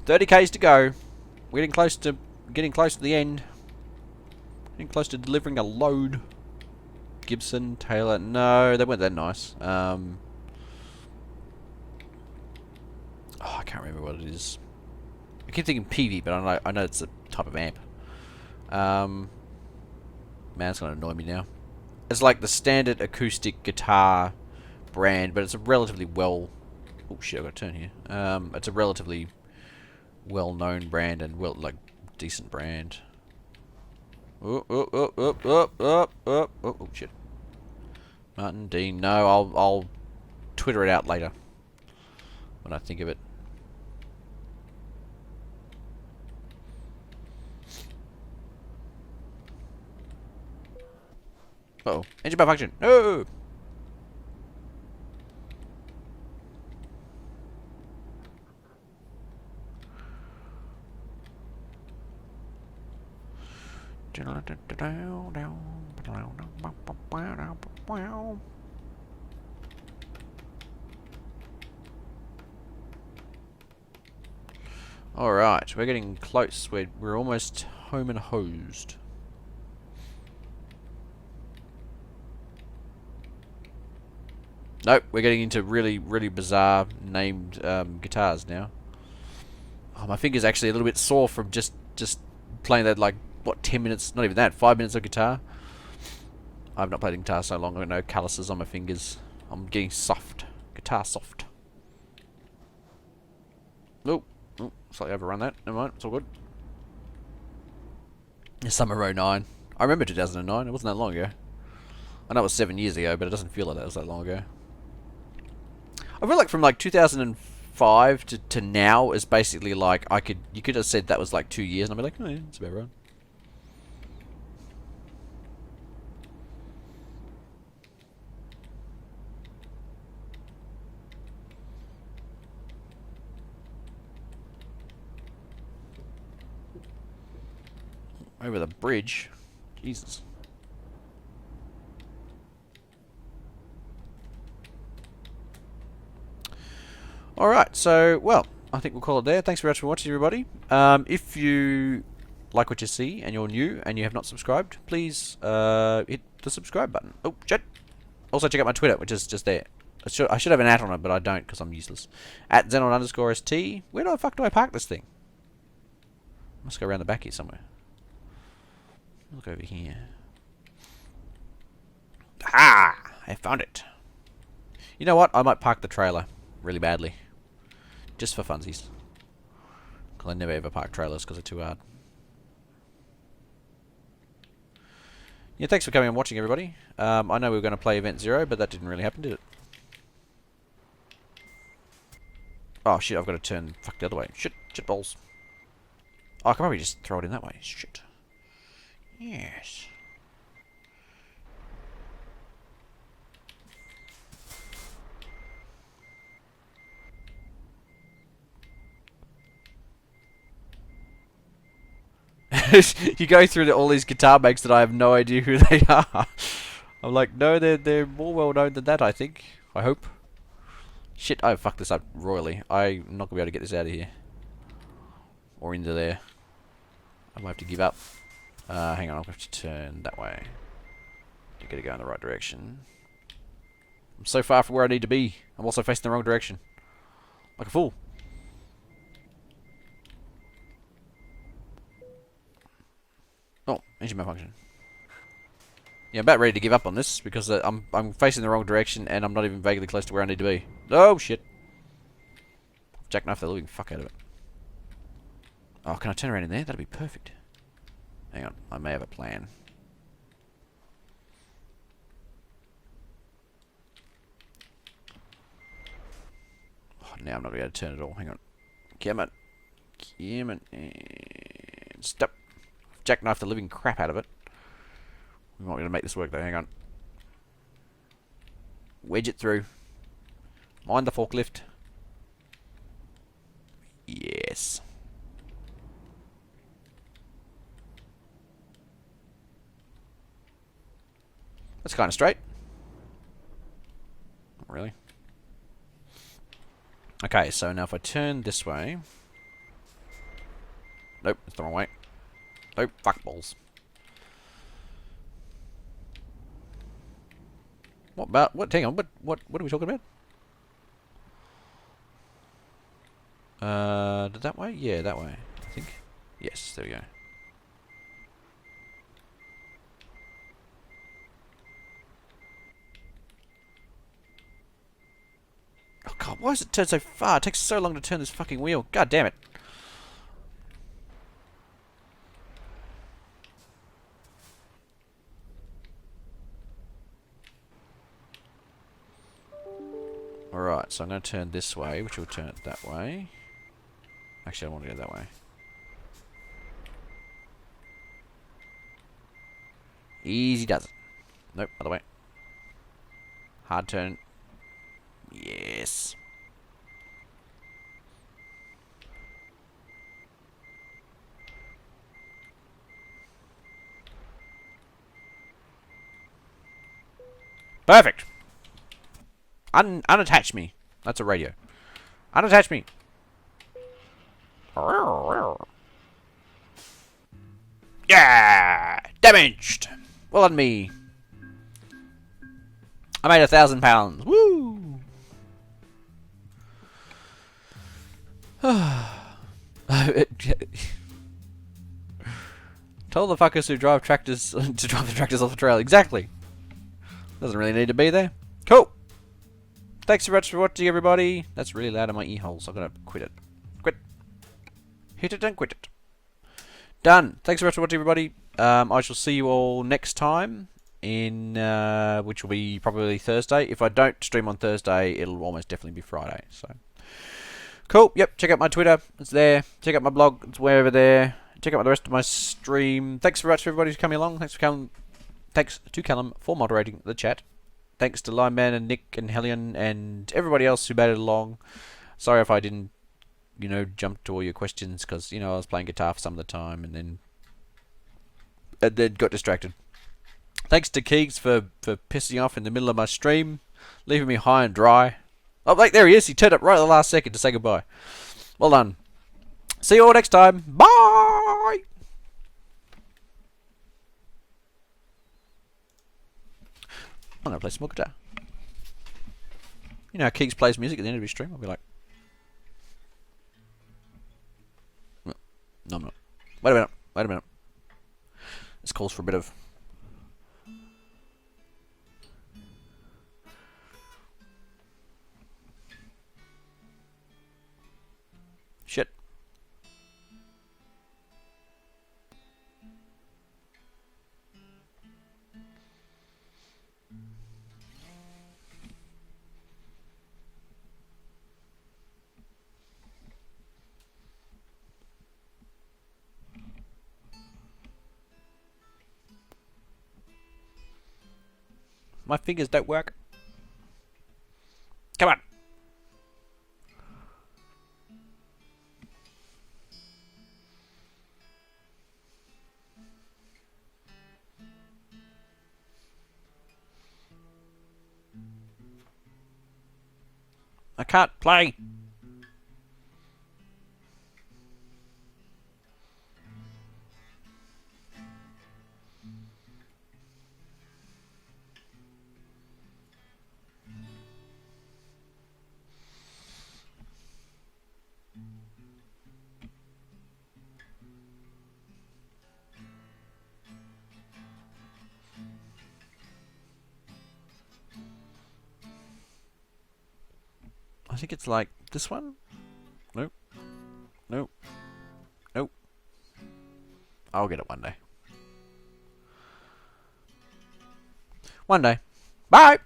$30Ks to go. We're getting close to the end. Getting close to delivering a load. Gibson, Taylor. No, they weren't that nice. Oh, I can't remember what it is. I keep thinking PV, but I know it's a type of amp. Man, it's gonna annoy me now. It's like the standard acoustic guitar brand, but it's a relatively well... Oh shit, I got to turn here. It's a relatively well-known brand and decent brand. Oh shit. Martin Dean. No, I'll Twitter it out later when I think of it. Uh-oh. Engine malfunction. No! Alright, we're getting close. We're almost home and hosed. Nope, we're getting into really, really bizarre named guitars now. Oh, my finger's actually a little bit sore from just playing that, like, what, 10 minutes? Not even that, 5 minutes of guitar. I've not played guitar so long, I've got no calluses on my fingers. I'm getting soft. Guitar soft. Oh, slightly overrun that. Never mind, it's all good. Summer 09. I remember 2009, it wasn't that long ago. I know it was 7 years ago, but it doesn't feel like that was that long ago. I feel like from like 2005 to now is basically like you could have said that was like 2 years, and I'd be like, oh yeah, it's about right. Over the bridge, Jesus. Alright, so, well, I think we'll call it there. Thanks very much for watching, everybody. If you like what you see and you're new and you have not subscribed, please hit the subscribe button. Oh, shit. Also check out my Twitter, which is just there. I should have an @ on it, but I don't because I'm useless. @Xenon_ST. Where the fuck do I park this thing? Must go around the back here somewhere. Look over here. Ah! I found it. You know what? I might park the trailer really badly. Just for funsies. Because I never ever park trailers because they're too hard. Yeah, thanks for coming and watching, everybody. I know we were going to play Event Zero, but that didn't really happen, did it? Oh, shit, I've got to turn fuck the other way. Shit balls. Oh, I can probably just throw it in that way. Shit. Yes. You go through all these guitar makes that I have no idea who they are. I'm like, no, they're more well known than that, I think. I hope. Shit, I fucked this up royally. I'm not gonna be able to get this out of here. Or into there. I might have to give up. Hang on, I'll have to turn that way. You gotta go in the right direction. I'm so far from where I need to be. I'm also facing the wrong direction. Like a fool. Oh, engine malfunction. Yeah, I'm about ready to give up on this because I'm facing the wrong direction and I'm not even vaguely close to where I need to be. Oh shit! Jackknife the living fuck out of it. Oh, can I turn around in there? That'd be perfect. Hang on, I may have a plan. Oh, now I'm not going to be able to turn it all. Hang on. Come on. Come on. And stop. Jackknife the living crap out of it. We might be able to make this work though. Hang on. Wedge it through. Mind the forklift. Yes. That's kind of straight. Not really. Okay, so now if I turn this way... Nope, it's the wrong way. Nope, fuck balls. What about... What? Hang on, what are we talking about? That way? Yeah, that way, I think. Yes, there we go. Oh god, why does it turn so far? It takes so long to turn this fucking wheel. God damn it. Alright, so I'm going to turn this way, which will turn it that way. Actually, I don't want to go that way. Easy does it. Nope, other way. Hard turn. Yes. Perfect. Unattach me. That's a radio. Unattach me. Yeah! Damaged! Well on me. I made £1,000. Woo! Tell the fuckers who drive tractors to drive the tractors off the trail. Exactly. Doesn't really need to be there. Cool. Thanks so much for watching, everybody. That's really loud in my ear holes. I'm gonna quit it. Quit. Hit it and quit it. Done. Thanks so much for watching, everybody. I shall see you all next time in which will be probably Thursday. If I don't stream on Thursday, it'll almost definitely be Friday. So cool. Yep. Check out my Twitter. It's there. Check out my blog. It's way over there. Check out the rest of my stream. Thanks very much for everybody who's coming along. Thanks to Callum for moderating the chat. Thanks to Lineman and Nick and Hellion and everybody else who made it along. Sorry if I didn't, jump to all your questions because, I was playing guitar for some of the time and then got distracted. Thanks to Keegs for pissing off in the middle of my stream, leaving me high and dry. Oh, wait, there he is. He turned up right at the last second to say goodbye. Well done. See you all next time. Bye! I'm gonna play some more guitar. You know how Keegs plays music at the end of his stream? I'll be like, no, I'm not. Wait a minute. This calls for a bit of... shit. My fingers don't work. Come on. I can't play. I think it's like this one. Nope. Nope. Nope. I'll get it one day. One day. Bye!